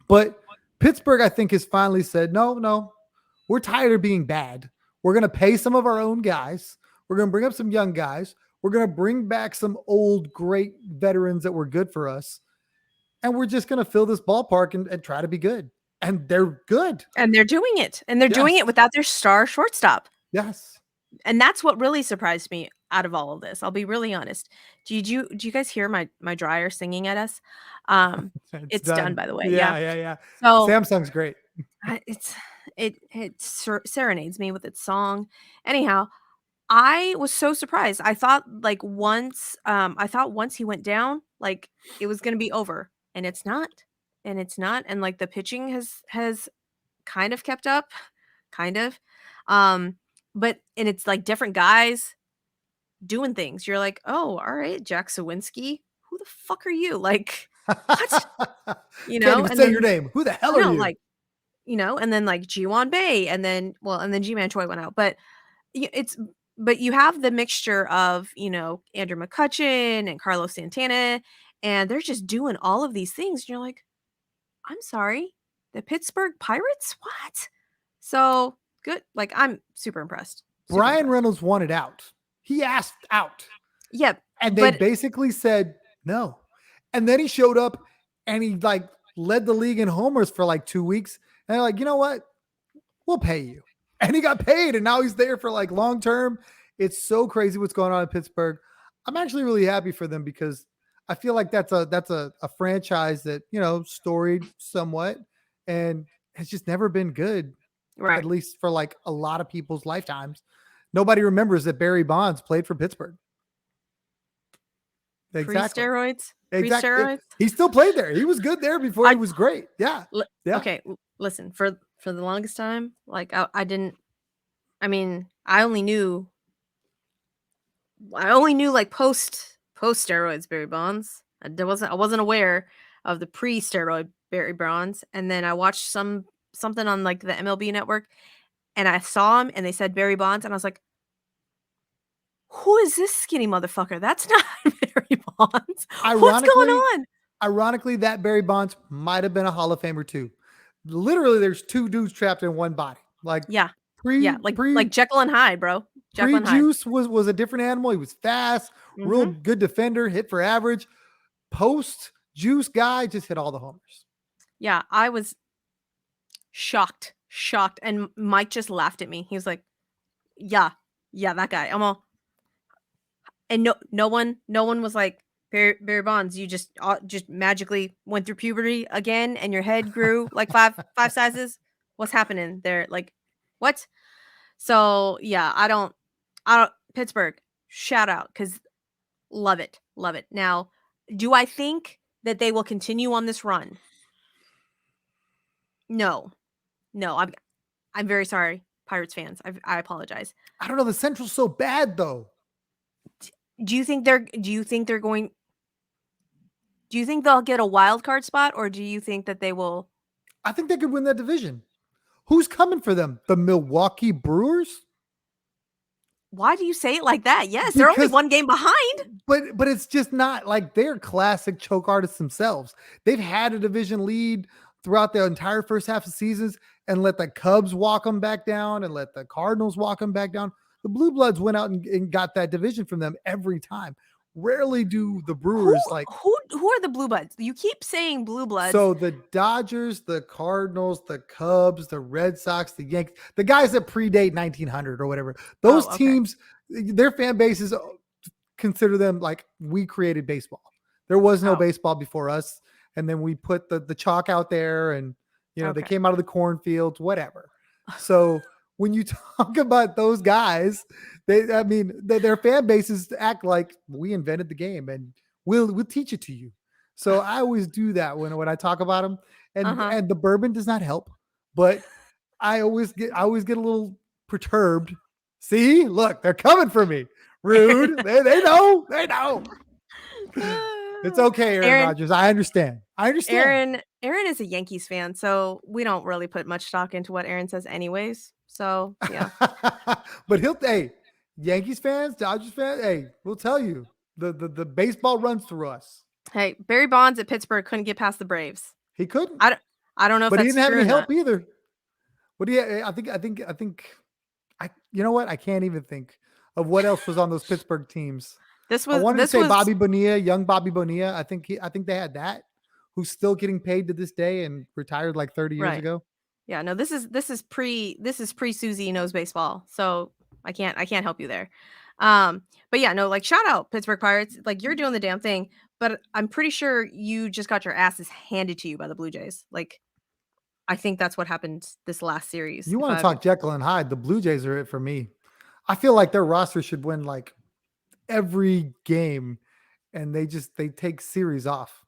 Speaker 2: But Pittsburgh, I think, has finally said, no, we're tired of being bad. We're going to pay some of our own guys. We're going to bring up some young guys. We're going to bring back some old, great veterans that were good for us. And we're just going to fill this ballpark and try to be good. And they're good.
Speaker 1: And they're doing it. And they're doing it without their star shortstop.
Speaker 2: Yes.
Speaker 1: And that's what really surprised me out of all of this. I'll be really honest. Do you guys hear my dryer singing at us? It's done, by the way.
Speaker 2: Yeah.
Speaker 1: So
Speaker 2: Samsung's great.
Speaker 1: It serenades me with its song. Anyhow, I was so surprised. I thought once he went down, like it was going to be over, and it's not. And like the pitching has kind of kept up, kind of. But it's like different guys doing things. You're like, oh, all right, Jack Sawinski. Who the fuck are you? Like, what?
Speaker 2: Can't even say your name. Who the hell are you?
Speaker 1: Like, and then like Ji-Won Bae, and then Ji-Man Choi went out. But but you have the mixture of, Andrew McCutchen and Carlos Santana, and they're just doing all of these things. And you're like, I'm sorry, the Pittsburgh Pirates? What? So good. Like, I'm super impressed. Super
Speaker 2: Brian
Speaker 1: impressed.
Speaker 2: Reynolds wanted out. He asked out.
Speaker 1: Yeah.
Speaker 2: And they basically said no. And then he showed up and he like led the league in homers for like 2 weeks. And they're like, you know what? We'll pay you. And he got paid. And now he's there for like long term. It's so crazy what's going on in Pittsburgh. I'm actually really happy for them because I feel like that's a franchise that, storied somewhat and has just never been good.
Speaker 1: Right.
Speaker 2: At least for like a lot of people's lifetimes. Nobody remembers that Barry Bonds played for Pittsburgh. Exactly.
Speaker 1: Pre-steroids?
Speaker 2: Exactly.
Speaker 1: Pre-steroids?
Speaker 2: He still played there. He was good there before he was great. Yeah. Yeah.
Speaker 1: Okay, listen, for the longest time, like, I didn't I only knew like post steroids Barry Bonds. I wasn't aware of the pre-steroid Barry Bonds, and then I watched something on like the MLB network, and I saw him and they said Barry Bonds, and I was like, who is this skinny motherfucker? That's not Barry Bonds. What's going on?
Speaker 2: Ironically, that Barry Bonds might have been a Hall of Famer too. Literally, there's two dudes trapped in one body. Like
Speaker 1: like Jekyll and Hyde, bro.
Speaker 2: Pre-juice was a different animal. He was fast, real good defender, hit for average. Post-juice guy just hit all the homers.
Speaker 1: Yeah, I was shocked. And Mike just laughed at me. He was like, yeah, that guy. I'm all, and no one was like, Barry Bonds, you just magically went through puberty again and your head grew like five sizes. What's happening there? Like, what? So yeah, I don't Pittsburgh, shout out, because love it. Now, do I think that they will continue on this run? No, I'm very sorry, Pirates fans. I apologize.
Speaker 2: I don't know. The Central's so bad though.
Speaker 1: Do you think they'll get a wild card spot, or do you think that they will?
Speaker 2: I think they could win that division. Who's coming for them? The Milwaukee Brewers?
Speaker 1: Why do you say it like that? Yes, they're only one game behind.
Speaker 2: But it's just not like they're classic choke artists themselves. They've had a division lead throughout the entire first half of seasons and let the Cubs walk them back down and let the Cardinals walk them back down. The Blue Bloods went out and got that division from them every time. Rarely do the Brewers
Speaker 1: who are the Blue Bloods? You keep saying Blue Bloods.
Speaker 2: So the Dodgers, the Cardinals, the Cubs, the Red Sox, the Yankees, the guys that predate 1900 or whatever. Those teams, their fan bases consider them like we created baseball. There was no baseball before us, and then we put the chalk out there, and they came out of the cornfields, whatever. So when you talk about those guys, their fan bases act like we invented the game and we'll teach it to you. So I always do that when I talk about them, and the bourbon does not help, but I always get a little perturbed. See, look, they're coming for me. Rude. they know. It's okay, Aaron Rodgers. I understand.
Speaker 1: Aaron is a Yankees fan, so we don't really put much stock into what Aaron says anyways. So yeah.
Speaker 2: But Yankees fans, Dodgers fans, we'll tell you. The baseball runs through us.
Speaker 1: Hey, Barry Bonds at Pittsburgh couldn't get past the Braves.
Speaker 2: He couldn't.
Speaker 1: I don't know if
Speaker 2: but
Speaker 1: that's
Speaker 2: he didn't have
Speaker 1: true
Speaker 2: any help either. What do you? I think. You know what? I can't even think of what else was on those Pittsburgh teams. I wanted to say Bobby Bonilla, young Bobby Bonilla. I think they had that, who's still getting paid to this day and retired like 30 years ago.
Speaker 1: Yeah, no, this is pre Susie knows baseball, so I can't help you there. But yeah, no, like, shout out Pittsburgh Pirates. Like, you're doing the damn thing, but I'm pretty sure you just got your asses handed to you by the Blue Jays. Like, I think that's what happened this last series.
Speaker 2: You want to talk Jekyll and Hyde? The Blue Jays are it for me. I feel like their roster should win like every game, and they take series off.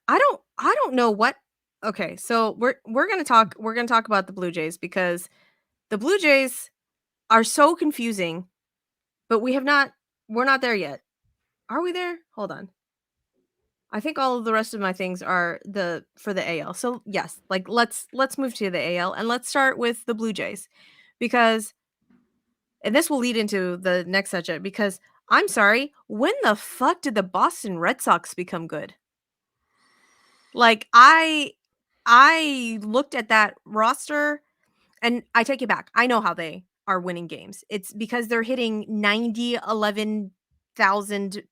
Speaker 1: I don't know what. Okay, so we're gonna talk about the Blue Jays, because the Blue Jays are so confusing, but we're not there yet. Are we there? Hold on. I think all of the rest of my things are for the AL. So yes, like, let's move to the AL, and let's start with the Blue Jays, because and this will lead into the next subject because I'm sorry, when the fuck did the Boston Red Sox become good? Like I looked at that roster and I take it back. I know how they are winning games. It's because they're hitting 90, 11,000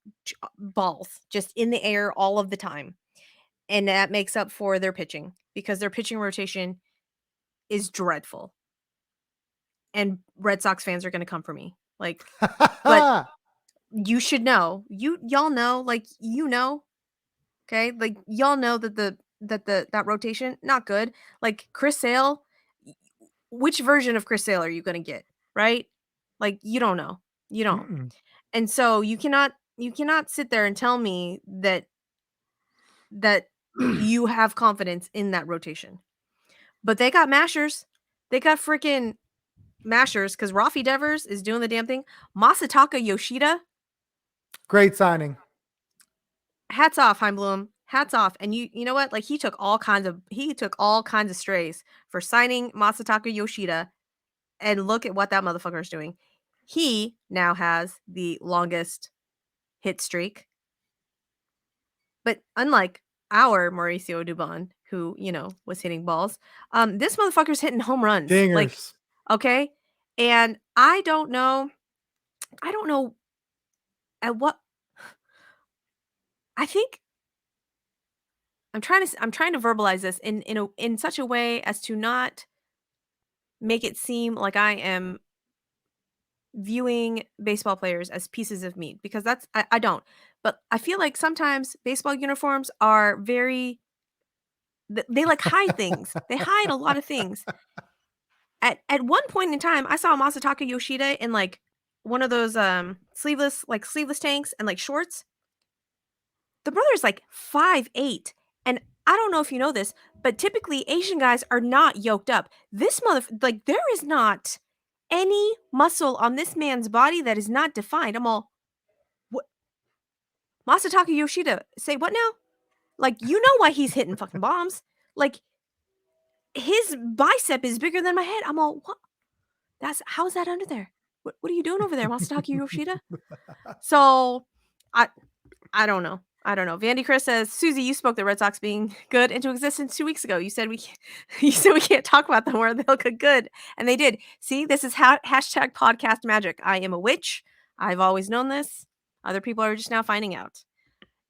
Speaker 1: balls just in the air all of the time. And that makes up for their pitching because their pitching rotation is dreadful. And Red Sox fans are going to come for me. Like, but you should know. Y'all know, like okay? Like y'all know that that rotation not good. Like Chris Sale, which version of Chris Sale are you going to get, right? Like you don't know. You don't.
Speaker 2: Mm-mm.
Speaker 1: And so you cannot sit there and tell me that you have confidence in that rotation. But they got mashers. They got freaking mashers because Rafi Devers is doing the damn thing. Masataka Yoshida,
Speaker 2: Great signing.
Speaker 1: hats off, Heimblum. Hats off. And you know what? Like he took all kinds of strays for signing Masataka Yoshida. And look at what that motherfucker is doing. He now has the longest hit streak. But unlike our Mauricio Dubon, who, was hitting balls, this motherfucker's hitting home runs.
Speaker 2: Dingers.
Speaker 1: Like, okay? And I don't know at what I think I'm trying to verbalize this in such a way as to not make it seem like I am viewing baseball players as pieces of meat because I don't. But I feel like sometimes baseball uniforms are very they like hide things. They hide a lot of things. At one point in time, I saw Masataka Yoshida in like one of those sleeveless tanks and like shorts. The brother's like 5'8", and I don't know if you know this, but typically Asian guys are not yoked up. This like there is not any muscle on this man's body that is not defined. I'm all, what? Masataka Yoshida, say what now? Like, you know why he's hitting fucking bombs. Like, his bicep is bigger than my head. I'm all, what? How's that under there? What are you doing over there, Masataka Yoshida? So, I don't know. Vandy Chris says, Susie, you spoke the Red Sox being good into existence 2 weeks ago. You said we can't talk about them where they'll get good, and they did. See, this is hashtag podcast magic. I am a witch. I've always known this. Other people are just now finding out.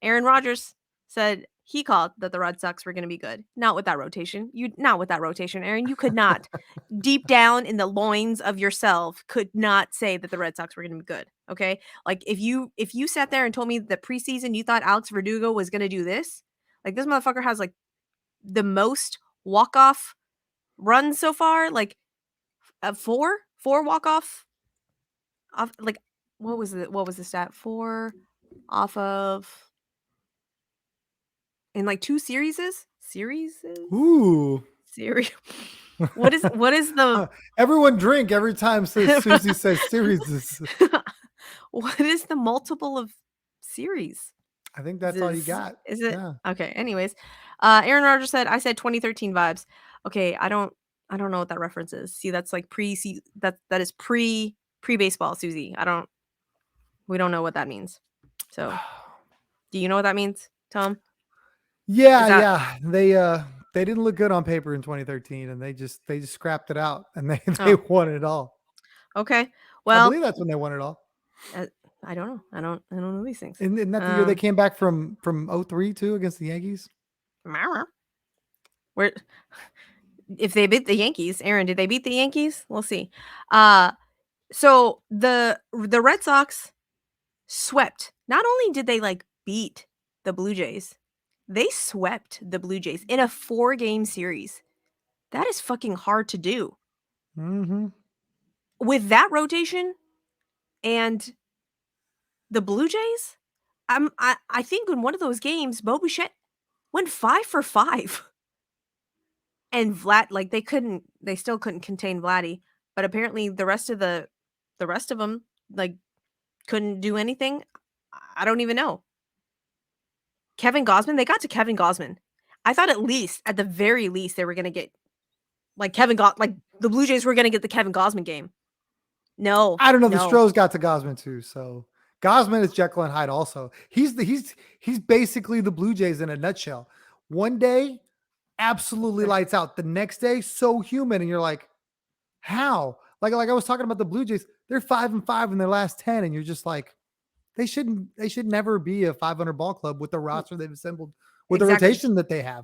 Speaker 1: Aaron Rodgers said he called that the Red Sox were going to be good. Not with that rotation. Aaron. You could not, deep down in the loins of yourself, could not say that the Red Sox were going to be good. Okay, like if you sat there and told me that preseason you thought Alex Verdugo was going to do this, like this motherfucker has like the most walk-off runs so far, like four walk-off. Like what was the stat? 4 off of. In like 2 series?
Speaker 2: Ooh.
Speaker 1: Series. What is the
Speaker 2: everyone drink every time Susie says series.
Speaker 1: What is the multiple of series?
Speaker 2: I think that's all you got.
Speaker 1: Is it? Yeah. Okay. Anyways, Aaron Rodgers said, I said 2013 vibes. Okay, I don't know what that reference is. See, that's like that is pre-baseball, Susie. We don't know what that means. So, do you know what that means, Tom?
Speaker 2: Yeah. They didn't look good on paper in 2013, and they just scrapped it out, and they won it all.
Speaker 1: Okay, well,
Speaker 2: I believe that's when they won it all.
Speaker 1: I don't know. I don't know these things.
Speaker 2: Isn't that the year they came back from 03 too against the Yankees?
Speaker 1: Where, if they beat the Yankees, Aaron, did they beat the Yankees? We'll see. So the Red Sox swept. Not only did they like beat the Blue Jays, they swept the Blue Jays in a 4-game series. That is fucking hard to do.
Speaker 2: Mm-hmm.
Speaker 1: With that rotation and the Blue Jays, I think in one of those games, Bo Bichette went 5 for 5. And Vlad, like they still couldn't contain Vladdy, but apparently the rest of them like couldn't do anything. I don't even know. Kevin Gausman, they got to Kevin Gausman. I thought at the very least, they were going to get like like the Blue Jays were going to get the Kevin Gausman game. No.
Speaker 2: I don't know. The
Speaker 1: No.
Speaker 2: Stros got to Gosman too, so Gosman is Jekyll and Hyde. Also, he's basically the Blue Jays in a nutshell. One day, absolutely lights out. The next day, so human, and you're like, how? Like I was talking about the Blue Jays, they're 5-5 in their last 10, and you're just like, they should never be a 500 ball club with the roster they've assembled, with the
Speaker 1: Exactly.
Speaker 2: rotation that they have.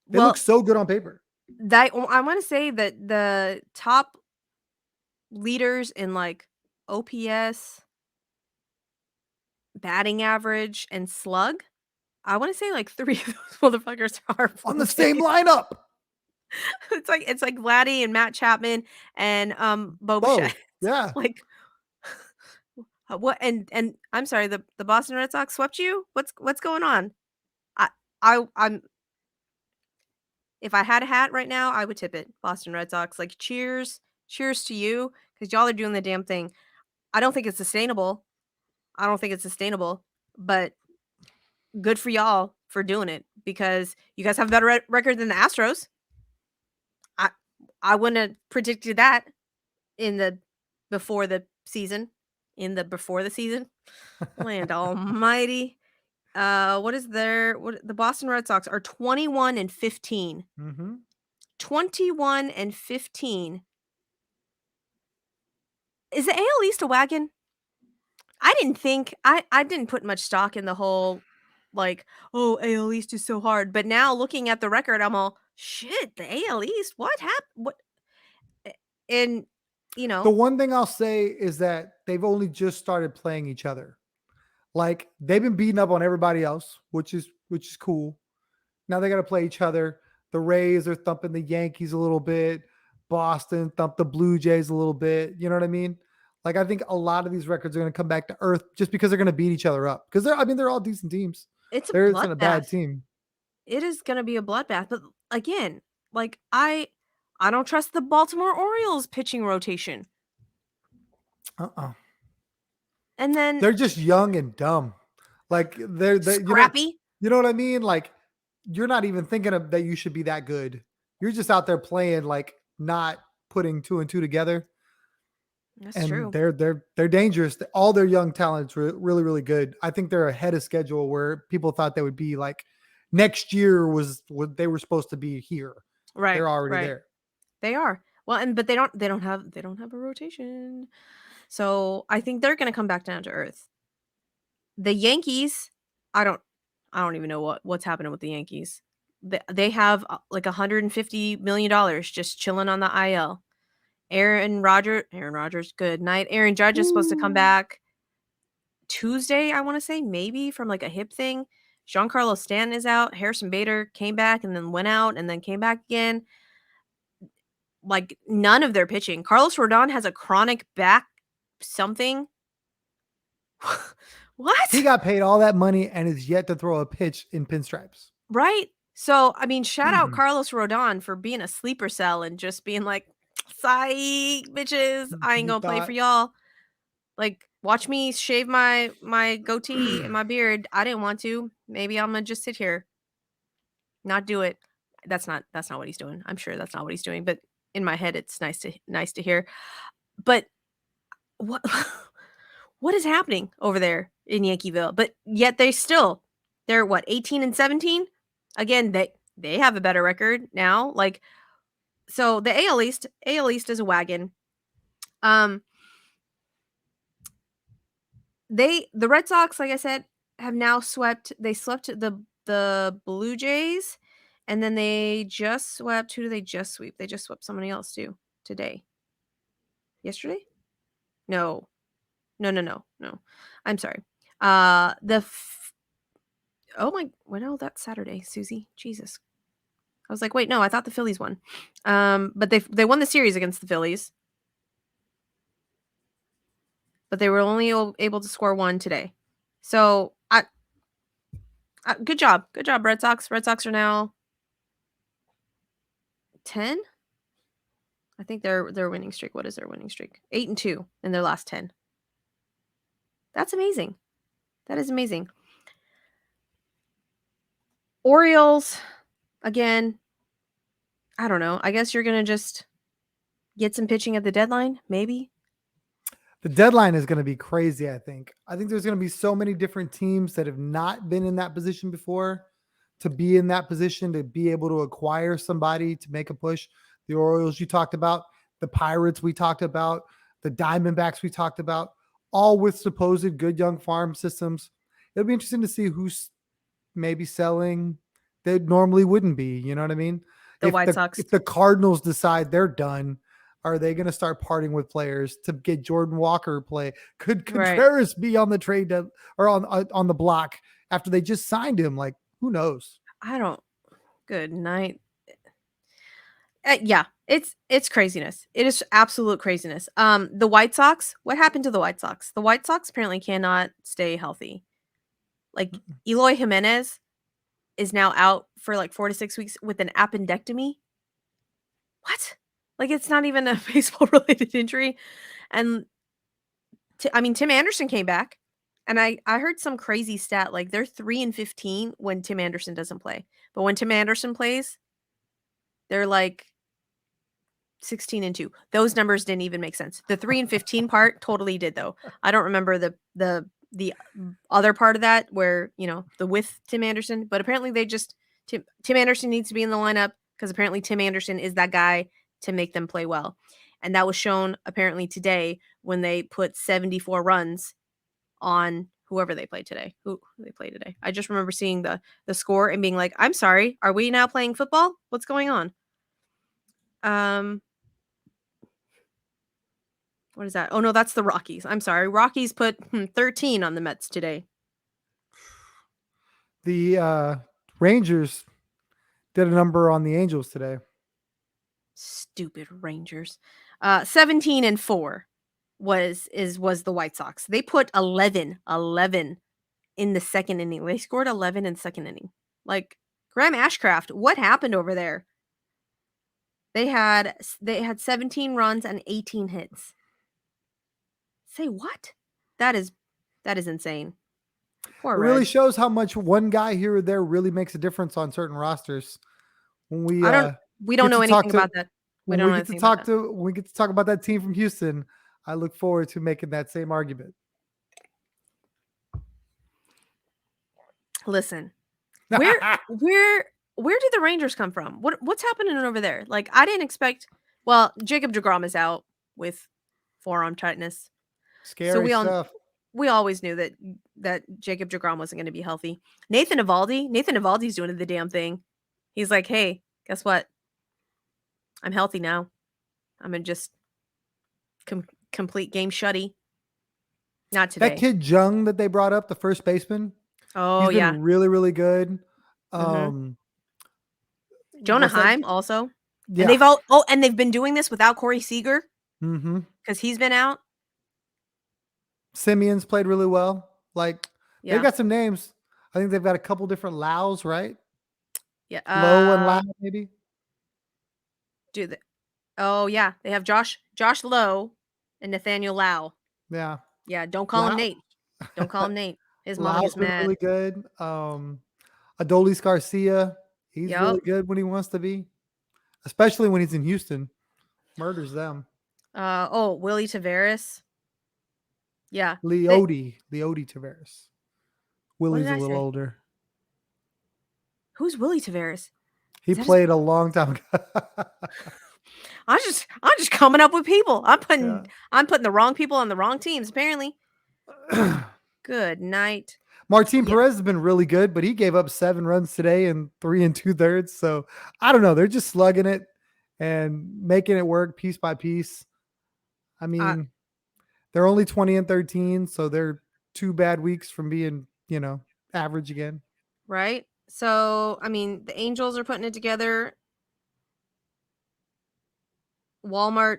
Speaker 2: They
Speaker 1: Well,
Speaker 2: look so good on paper.
Speaker 1: I want to say that the top leaders in like OPS, batting average, and slug, I want to say like 3 of those motherfuckers are
Speaker 2: On
Speaker 1: Blue
Speaker 2: the same
Speaker 1: Jays.
Speaker 2: lineup.
Speaker 1: It's like Vladdy and Matt Chapman and Bo Bichette.
Speaker 2: Yeah.
Speaker 1: Like what? And I'm sorry, the Boston Red Sox swept you. What's going on? I'm if I had a hat right now, I would tip it. Boston Red Sox. Like cheers to you because y'all are doing the damn thing. I don't think it's sustainable. But good for y'all for doing it because you guys have a better record than the Astros. I wouldn't have predicted that in the before the season. Land almighty. What the Boston Red Sox are 21-15.
Speaker 2: Mm-hmm.
Speaker 1: 21-15. Is the AL East a wagon? I didn't put much stock in the whole like, oh, AL East is so hard. But now looking at the record, I'm all shit, the AL East, what happened? What and
Speaker 2: The one thing I'll say is that they've only just started playing each other. Like they've been beating up on everybody else, which is cool. Now they got to play each other. The Rays are thumping the Yankees a little bit. Boston thumped the Blue Jays a little bit. You know what I mean? Like I think a lot of these records are going to come back to earth just because they're going to beat each other up. Because they're all decent teams.
Speaker 1: it's a
Speaker 2: There isn't a bad
Speaker 1: bloodbath.
Speaker 2: team.
Speaker 1: It is gonna be a bloodbath. But again, like I don't trust the Baltimore Orioles pitching rotation. And then
Speaker 2: They're just young and dumb. Like they're
Speaker 1: scrappy.
Speaker 2: you know what I mean? Like you're not even thinking of that you should be that good. You're just out there playing like not putting 2 and 2 together.
Speaker 1: That's
Speaker 2: And
Speaker 1: true.
Speaker 2: they're dangerous. All their young talents really really good. I think they're ahead of schedule where people thought they would be like next year was what they were supposed to be here.
Speaker 1: Right.
Speaker 2: They're already
Speaker 1: Right.
Speaker 2: there.
Speaker 1: They are. Well, but they don't have a rotation. So I think they're gonna come back down to earth. The Yankees, I don't even know what's happening with the Yankees. They have like $150 million just chilling on the IL. Aaron Rodgers, good night. Aaron Judge is supposed to come back Tuesday, I want to say, maybe from like a hip thing. Giancarlo Stanton is out. Harrison Bader came back and then went out and then came back again. Like none of their pitching. Carlos Rodon has a chronic back something. What?
Speaker 2: He got paid all that money and is yet to throw a pitch in pinstripes.
Speaker 1: Right? So, I mean, shout out Carlos Rodon for being a sleeper cell and just being like, psych, bitches, I ain't
Speaker 2: You
Speaker 1: gonna play
Speaker 2: thought
Speaker 1: for y'all. Like, watch me shave my goatee and my beard. I didn't want to. Maybe I'm gonna just sit here, not do it. That's not what he's doing. I'm sure that's not what he's doing. But in my head, it's nice to hear. But what what is happening over there in Yankeeville? But yet they're what 18-17. Again, they have a better record now. Like so, the AL East is a wagon. The Red Sox, like I said, have now swept. They swept the Blue Jays, and then they just swept. Who do they just sweep? They just swept somebody else too today. Yesterday? No, no. I'm sorry. Oh my, well, that's Saturday, Susie. Jesus. I was like, wait, no, I thought the Phillies won. But they won the series against the Phillies. But they were only able to score one today. So good job, Red Sox. Red Sox are now 10. I think their winning streak. What is their winning streak? 8-2 in their last 10. That's amazing. That is amazing. Orioles, again, I don't know. I guess you're gonna just get some pitching at the deadline, maybe.
Speaker 2: The deadline is going to be crazy, I think. I think there's going to be so many different teams that have not been in that position before to be in that position, to be able to acquire somebody to make a push. The Orioles you talked about, the Pirates we talked about, the Diamondbacks we talked about, all with supposed good young farm systems. It'll be interesting to see who's maybe selling that normally wouldn't be. You know what I mean?
Speaker 1: The White Sox.
Speaker 2: If the Cardinals decide they're done, are they going to start parting with players to get Jordan Walker play? Could Contreras be on the trade or on the block after they just signed him? Like, who knows?
Speaker 1: I don't. Good night. Yeah, it's craziness. It is absolute craziness. The White Sox. What happened to the White Sox? The White Sox apparently cannot stay healthy. Like Eloy Jimenez is now out for like 4 to 6 weeks with an appendectomy. What? Like it's not even a baseball related injury. And Tim Anderson came back, and I heard some crazy stat like they're 3-15 when Tim Anderson doesn't play, but when Tim Anderson plays, they're like 16-2. Those numbers didn't even make sense. The 3-15 part totally did though. I don't remember the other part of that where the with Tim Anderson, but apparently they just Tim Anderson needs to be in the lineup because apparently Tim Anderson is that guy to make them play well. And that was shown apparently today when they put 74 runs on whoever they played today. Who they played today. I just remember seeing the score and being like, I'm sorry, are we now playing football? What's going on? What is that? Oh no, that's the Rockies. I'm sorry. Rockies put 13 on the Mets today.
Speaker 2: The Rangers did a number on the Angels today.
Speaker 1: Stupid Rangers. 17-4 was the White Sox. They put 11 in the second inning. They scored 11 in the second inning. Like Graham Ashcraft, what happened over there? They had 17 runs and 18 hits. Say what? That is insane. Poor Red.
Speaker 2: It really shows how much one guy here or there really makes a difference on certain rosters. When we
Speaker 1: don't know anything about that.
Speaker 2: When we get to talk about that team from Houston, I look forward to making that same argument.
Speaker 1: Listen, where did the Rangers come from? What's happening over there? Like I didn't expect. Well, Jacob deGrom is out with forearm tightness.
Speaker 2: Scary stuff.
Speaker 1: We always knew that Jacob deGrom wasn't going to be healthy. Nathan Eovaldi's doing the damn thing. He's like, hey, guess what? I'm healthy now. I'm going to just complete game shutty. Not today.
Speaker 2: That kid Jung that they brought up, the first baseman.
Speaker 1: Oh,
Speaker 2: he's been really, really good.
Speaker 1: Jonah Heim also.
Speaker 2: Yeah.
Speaker 1: And they've been doing this without Corey Seager.
Speaker 2: Mm-hmm.
Speaker 1: Because he's been out.
Speaker 2: Simeon's played really well. Like they've got some names. I think they've got a couple different Laos, right?
Speaker 1: Yeah.
Speaker 2: Low and Lau, maybe.
Speaker 1: Oh yeah, they have Josh Lowe and Nathaniel Lau.
Speaker 2: Yeah.
Speaker 1: Yeah. Don't call him Nate. Don't call him Nate. His mom gets mad.
Speaker 2: Really good. Adolis Garcia. He's really good when he wants to be, especially when he's in Houston. Murders them.
Speaker 1: Willie Taveras. Yeah.
Speaker 2: Leody Taveras. Willie's a little older.
Speaker 1: Who's Willie Taveras?
Speaker 2: He played a long time ago.
Speaker 1: I'm just coming up with people. I'm putting the wrong people on the wrong teams, apparently. Good night.
Speaker 2: Martin Perez has been really good, but he gave up 7 runs today in 3 2/3. So I don't know. They're just slugging it and making it work piece by piece. I mean, they're only 20-13, so they're 2 bad weeks from being, average again.
Speaker 1: Right. So, I mean, the Angels are putting it together. Walmart,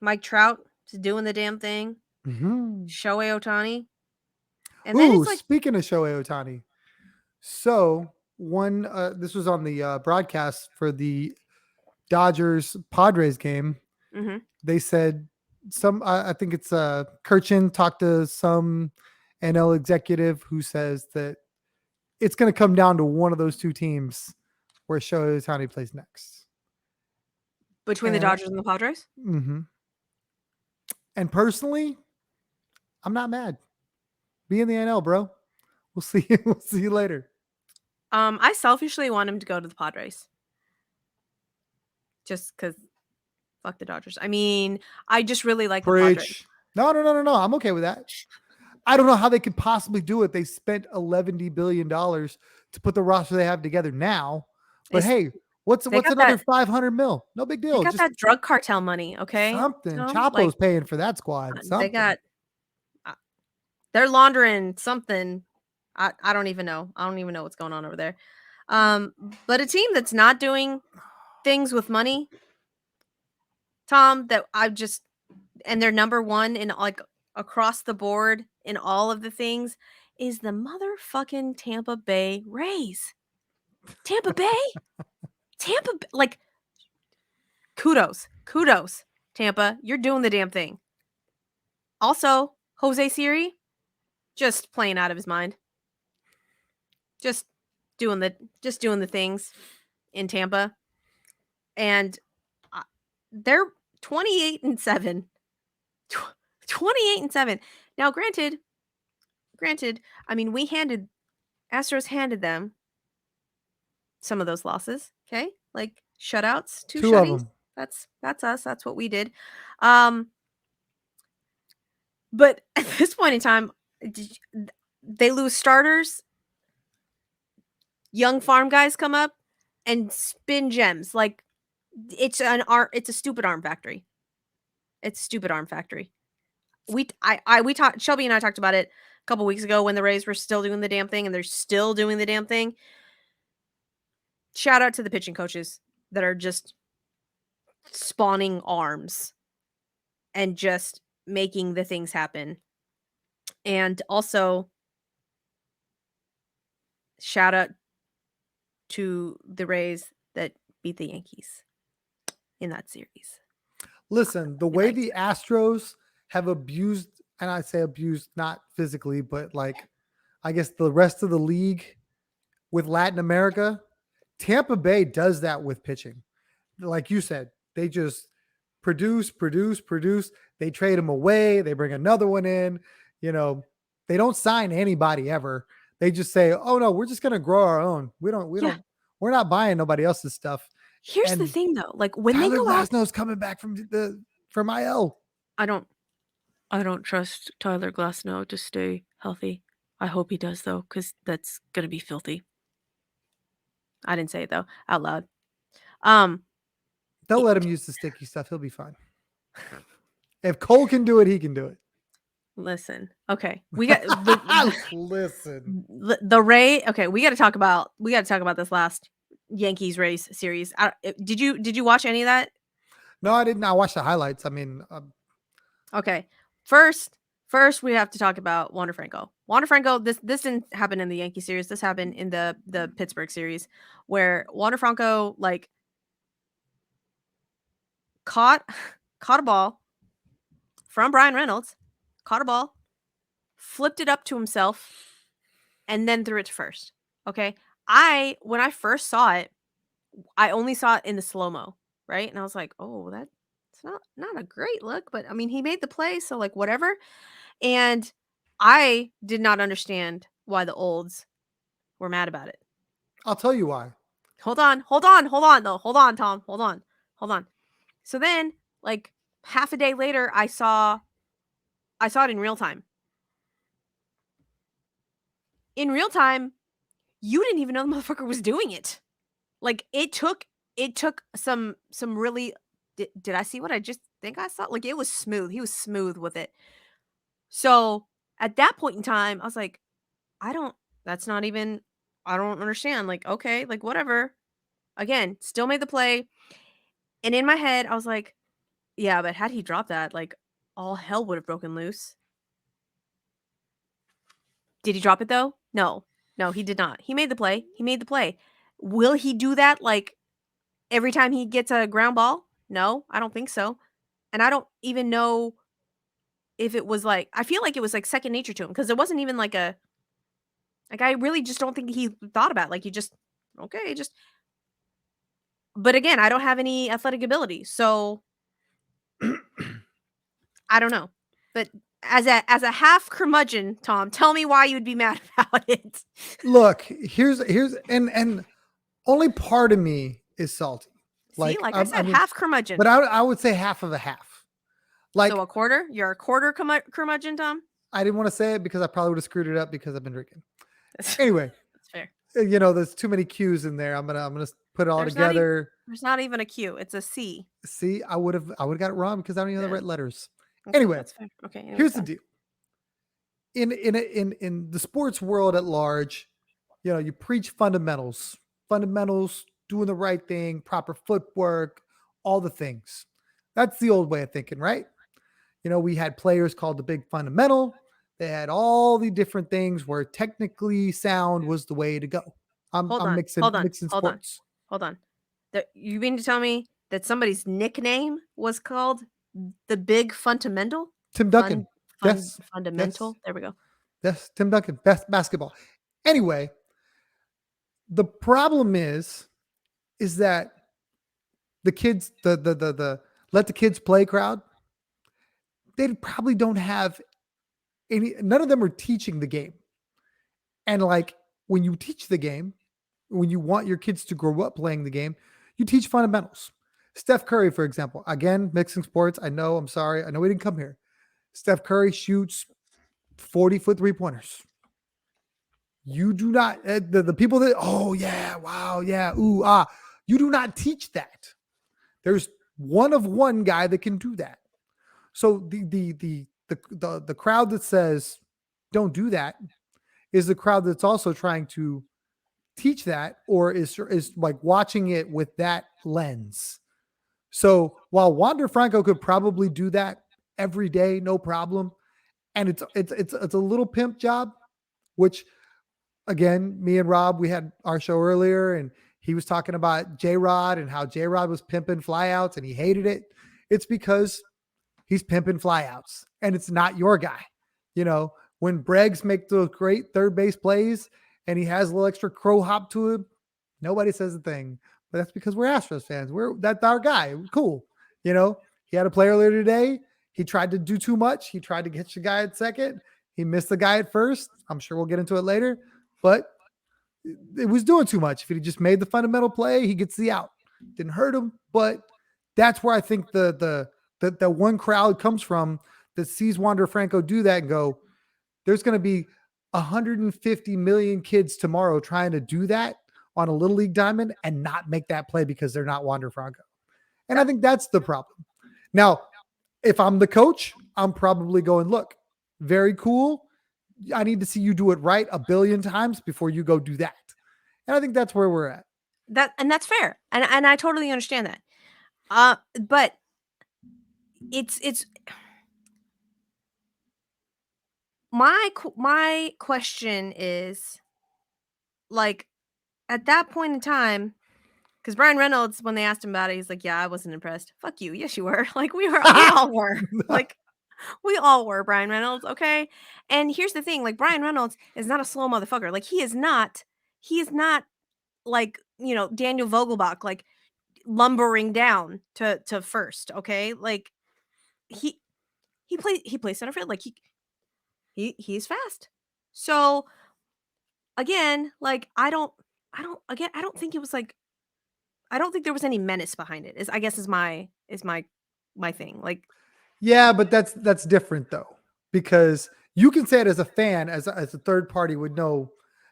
Speaker 1: Mike Trout is doing the damn thing.
Speaker 2: Mm-hmm.
Speaker 1: Shohei Ohtani. And then it's like,
Speaker 2: speaking of Shohei Ohtani, so this was on the broadcast for the Dodgers Padres game.
Speaker 1: Mm-hmm.
Speaker 2: They said I think it's Kirchin talked to some NL executive who says that it's going to come down to one of those 2 teams where Shohei Ohtani plays next.
Speaker 1: Between the Dodgers and the Padres?
Speaker 2: Mm-hmm. And personally, I'm not mad. Be in the NL, bro. We'll see you. We'll see you later.
Speaker 1: I selfishly want him to go to the Padres. Just because fuck the Dodgers. I mean, I just really like the Padres.
Speaker 2: No. I'm okay with that. I don't know how they could possibly do it. They spent $11 billion to put the roster they have together now. But hey, what's another 500 mil? No big deal.
Speaker 1: They got
Speaker 2: just
Speaker 1: that drug cartel money, okay?
Speaker 2: something. Chapo's paying for that squad. Something.
Speaker 1: They're laundering something. I don't even know. I don't even know what's going on over there. But a team that's not doing things with money, Tom, that and they're number one in like across the board in all of the things, is the motherfucking Tampa Bay Rays. Tampa Bay? Like, kudos, Tampa. You're doing the damn thing. Also, Jose Siri, just playing out of his mind. Just doing the things in Tampa. And they're 28-7. 28-7. Now, granted, I mean, Astros handed them some of those losses, okay? Like shutouts, two shutties. Of them. That's us. That's what we did. But at this point in time, they lose starters. Young farm guys come up and spin gems. Like, it's a stupid arm factory. It's a stupid arm factory. Shelby and I talked about it a couple weeks ago when the Rays were still doing the damn thing, and they're still doing the damn thing. Shout out to the pitching coaches that are just spawning arms and just making the things happen. And also, shout out to the Rays that beat the Yankees in that series.
Speaker 2: Listen, the way the Astros have abused, and I say abused not physically, but like, I guess the rest of the league with Latin America, Tampa Bay does that with pitching. Like you said, they just produce. They trade them away. They bring another one in. You know, they don't sign anybody ever. They just say, "Oh no, we're just going to grow our own. We're not buying nobody else's stuff."
Speaker 1: Here's the thing, though. Like, when
Speaker 2: Tyler
Speaker 1: they go out,
Speaker 2: Glasnow's coming back from IL.
Speaker 1: I don't trust Tyler Glasnow to stay healthy. I hope he does, though, because that's gonna be filthy. I didn't say it though out loud.
Speaker 2: They'll let him use the sticky stuff. He'll be fine. If Cole can do it, he can do it.
Speaker 1: Listen, okay, we got
Speaker 2: listen.
Speaker 1: The Ray. Okay, we got to talk about this last Yankees Rays series. Did you watch any of that?
Speaker 2: No, I didn't. I watched the highlights. I mean,
Speaker 1: okay. First, we have to talk about Wander Franco. Wander Franco. This didn't happen in the Yankee series. This happened in the Pittsburgh series, where Wander Franco caught a ball from Brian Reynolds, caught a ball, flipped it up to himself, and then threw it to first. Okay. When I first saw it, I only saw it in the slow-mo, right? And I was like, oh, that's not a great look, but I mean, he made the play, so like whatever. And I did not understand why the olds were mad about it.
Speaker 2: I'll tell you why.
Speaker 1: Hold on, though. Hold on, Tom. Hold on. So then, like half a day later, I saw it in real time. In real time, you didn't even know the motherfucker was doing it. Like, it took some really. Did I see what I just think I saw? Like, it was smooth. He was smooth with it. So at that point in time, I was like, I don't understand. Like, okay, like whatever. Again, still made the play. And in my head, I was like, yeah, but had he dropped that, like, all hell would have broken loose. Did he drop it though? No, he did not. He made the play. Will he do that like every time he gets a ground ball? No, I don't think so. And I don't even know if it was like, I feel like it was like second nature to him, because it wasn't even like I really just don't think he thought about it. Like, but again, I don't have any athletic ability. So I don't know. But as a half curmudgeon, Tom, tell me why you'd be mad about it.
Speaker 2: Look, here's and only part of me is salty.
Speaker 1: See, like I
Speaker 2: I
Speaker 1: said,
Speaker 2: mean,
Speaker 1: half curmudgeon.
Speaker 2: but I would say half of a half. Like,
Speaker 1: so a quarter? You're a quarter curmudgeon, Tom?
Speaker 2: I didn't want to say it because I probably would have screwed it up because I've been drinking. Anyway,
Speaker 1: That's fair.
Speaker 2: There's too many Q's in there. I'm gonna put it all together.
Speaker 1: There's not even a Q. It's a C.
Speaker 2: See, I would have got it wrong because I don't even know the right letters.
Speaker 1: Okay,
Speaker 2: Anyway,
Speaker 1: that's fair. Okay,
Speaker 2: here's the deal. In the sports world at large, you preach fundamentals, doing the right thing, proper footwork, all the things. That's the old way of thinking, right? We had players called the big fundamental. They had all the different things where technically sound was the way to go. I'm mixing sports.
Speaker 1: Hold on. You mean to tell me that somebody's nickname was called the Big Fundamental?
Speaker 2: Tim Duncan. Yes.
Speaker 1: Fundamental. Yes. There we go.
Speaker 2: Yes, Tim Duncan, best basketball. Anyway, the problem is that the kids, the let the kids play crowd, they probably don't have none of them are teaching the game. And like when you teach the game, when you want your kids to grow up playing the game, you teach fundamentals. Steph Curry, for example, again, mixing sports. I'm sorry. I know we didn't come here. Steph Curry shoots 40-foot 3-pointers. You do not, the people that, oh yeah, wow, yeah, ooh, ah, you do not teach that. There's one of one guy that can do that. So the crowd that says don't do that is the crowd that's also trying to teach that, or is like watching it with that lens. So while Wander Franco could probably do that every day, no problem, and it's a little pimp job, which again, me and Rob, we had our show earlier, and he was talking about J-Rod and how J-Rod was pimping flyouts and he hated it. It's because he's pimping flyouts and it's not your guy. When Breggs make those great third base plays and he has a little extra crow hop to him, nobody says a thing. But that's because we're Astros fans. That's our guy. Cool. He had a play earlier today. He tried to do too much. He tried to catch the guy at second. He missed the guy at first. I'm sure we'll get into it later. But it was doing too much. If he just made the fundamental play, he gets the out. Didn't hurt him, but that's where I think the one crowd comes from that sees Wander Franco do that and go, there's going to be 150 million kids tomorrow trying to do that on a little league diamond and not make that play because they're not Wander Franco. And I think that's the problem. Now, if I'm the coach, I'm probably going, look, very cool. I need to see you do it right 1 billion times before you go do that. And I think that's where we're at.
Speaker 1: And that's fair. And I totally understand that. But it's my question is, like, at that point in time, because Brian Reynolds, when they asked him about it, he's like, yeah, I wasn't impressed. Fuck you. Yes, you were. Like, we all were. Like, we all were, Brian Reynolds, okay? And here's the thing, like, Brian Reynolds is not a slow motherfucker. Like, he is not like, Daniel Vogelbach, like, lumbering down to first, okay? Like, he plays center field. Like, he's fast. So again, like, I don't think it was like, I don't think there was any menace behind it. I guess is my thing. Like,
Speaker 2: yeah, but that's different though, because you can say it as a fan, as a third party would know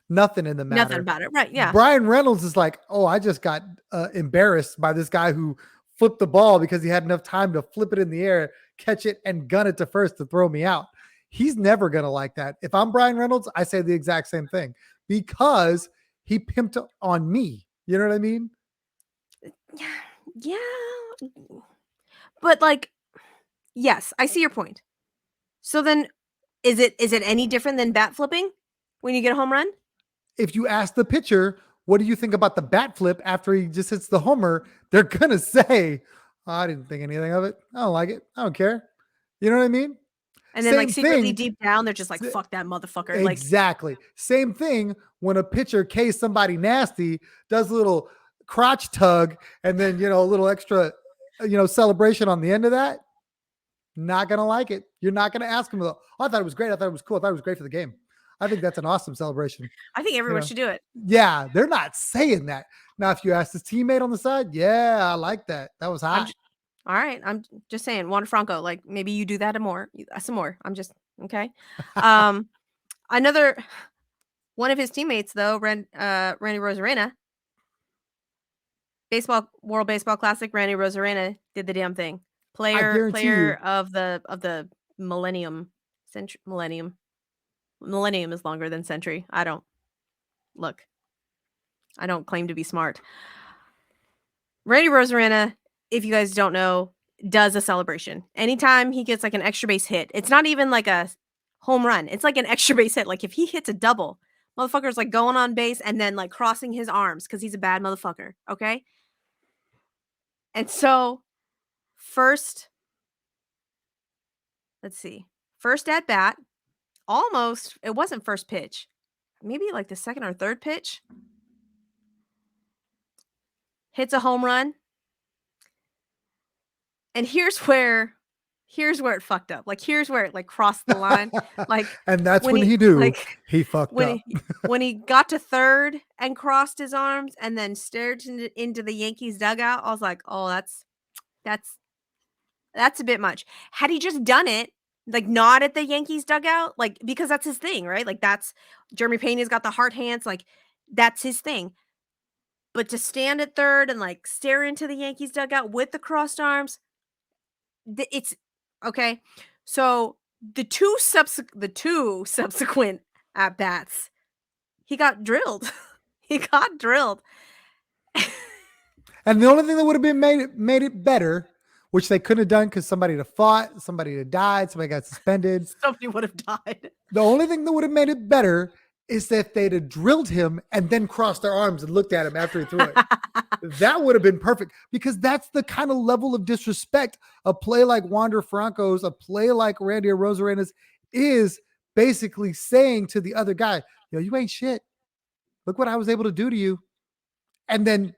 Speaker 2: nothing in the matter.
Speaker 1: Nothing about it, right? Yeah.
Speaker 2: Brian Reynolds is like, oh, I just got embarrassed by this guy who flipped the ball because he had enough time to flip it in the air, catch it, and gun it to first to throw me out. He's never going to like that. If I'm Brian Reynolds, I say the exact same thing because he pimped on me. You know what I mean?
Speaker 1: Yeah. But like, yes, I see your point. So then is it any different than bat flipping when you get a home run?
Speaker 2: If you ask the pitcher, what do you think about the bat flip after he just hits the homer? They're going to say, oh, I didn't think anything of it. I don't like it. I don't care. You know what I mean?
Speaker 1: And then like secretly deep down, they're just like, fuck that motherfucker.
Speaker 2: Exactly. Same thing when a pitcher K's somebody nasty, does a little crotch tug, and then, a little extra, celebration on the end of that. Not going to like it. You're not going to ask him, oh, I thought it was great. I thought it was cool. I thought it was great for the game. I think that's an awesome celebration.
Speaker 1: I think everyone should do it.
Speaker 2: Yeah, they're not saying that. Now, if you ask his teammate on the side, yeah, I like that. That was hot.
Speaker 1: All right. I'm just saying, Wander Franco, like maybe you do that some more. I'm just okay. Another one of his teammates though, Randy Arozarena, World Baseball Classic. Randy Arozarena did the damn thing. Player of the millennium. Millennium is longer than century. I don't claim to be smart. Randy Arozarena, if you guys don't know, does a celebration. Anytime he gets like an extra base hit, it's not even like a home run. It's like an extra base hit. Like if he hits a double, motherfucker's like going on base and then like crossing his arms because he's a bad motherfucker. Okay. And so first at bat, almost, it wasn't first pitch, maybe like the second or third pitch, hits a home run. And here's where it fucked up. Like here's where it like crossed the line. Like,
Speaker 2: and that's when he knew
Speaker 1: like,
Speaker 2: he fucked up.
Speaker 1: When he got to third and crossed his arms and then stared into the Yankees dugout, I was like, oh, that's a bit much. Had he just done it, like not at the Yankees dugout, like because that's his thing, right? Like that's Jeremy Pena's got the heart hands, like that's his thing. But to stand at third and like stare into the Yankees dugout with the crossed arms, it's okay. So the two subsequent at bats, he got drilled.
Speaker 2: And the only thing that would have been made it better, which they couldn't have done because somebody had fought, somebody had died, somebody got suspended.
Speaker 1: Somebody would have died.
Speaker 2: The only thing that would have made it better is that they'd have drilled him and then crossed their arms and looked at him after he threw it. That would have been perfect because that's the kind of level of disrespect a play like Wander Franco's, a play like Randy Arozarena's is basically saying to the other guy, you ain't shit. Look what I was able to do to you. And then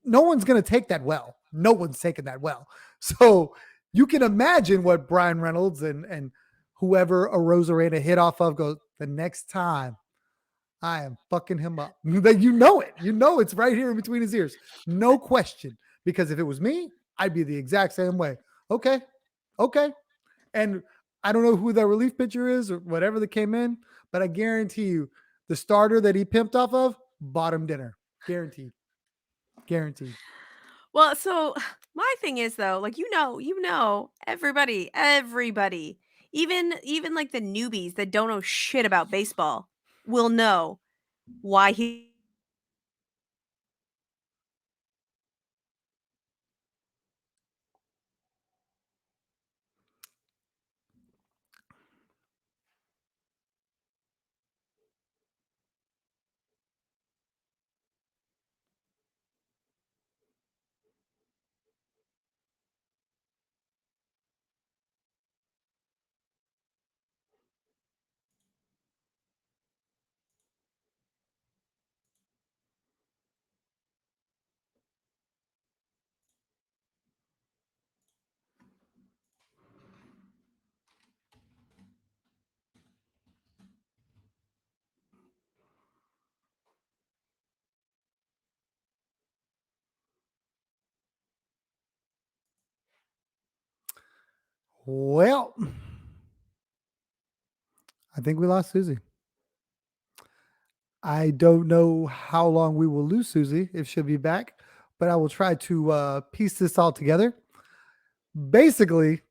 Speaker 2: no one's going to take that well. No one's taking that well. So you can imagine what Brian Reynolds and whoever Arozarena hit off of goes, the next time I am fucking him up. You know it. You know it's right here in between his ears. No question. Because if it was me, I'd be the exact same way. Okay. And I don't know who that relief pitcher is or whatever that came in, but I guarantee you the starter that he pimped off of bought him dinner. Guaranteed.
Speaker 1: Well, so my thing is though, like, everybody, even like the newbies that don't know shit about baseball will know why he
Speaker 2: Well, I think we lost Susie. I don't know how long we will lose Susie if she'll be back, but I will try to piece this all together. Basically,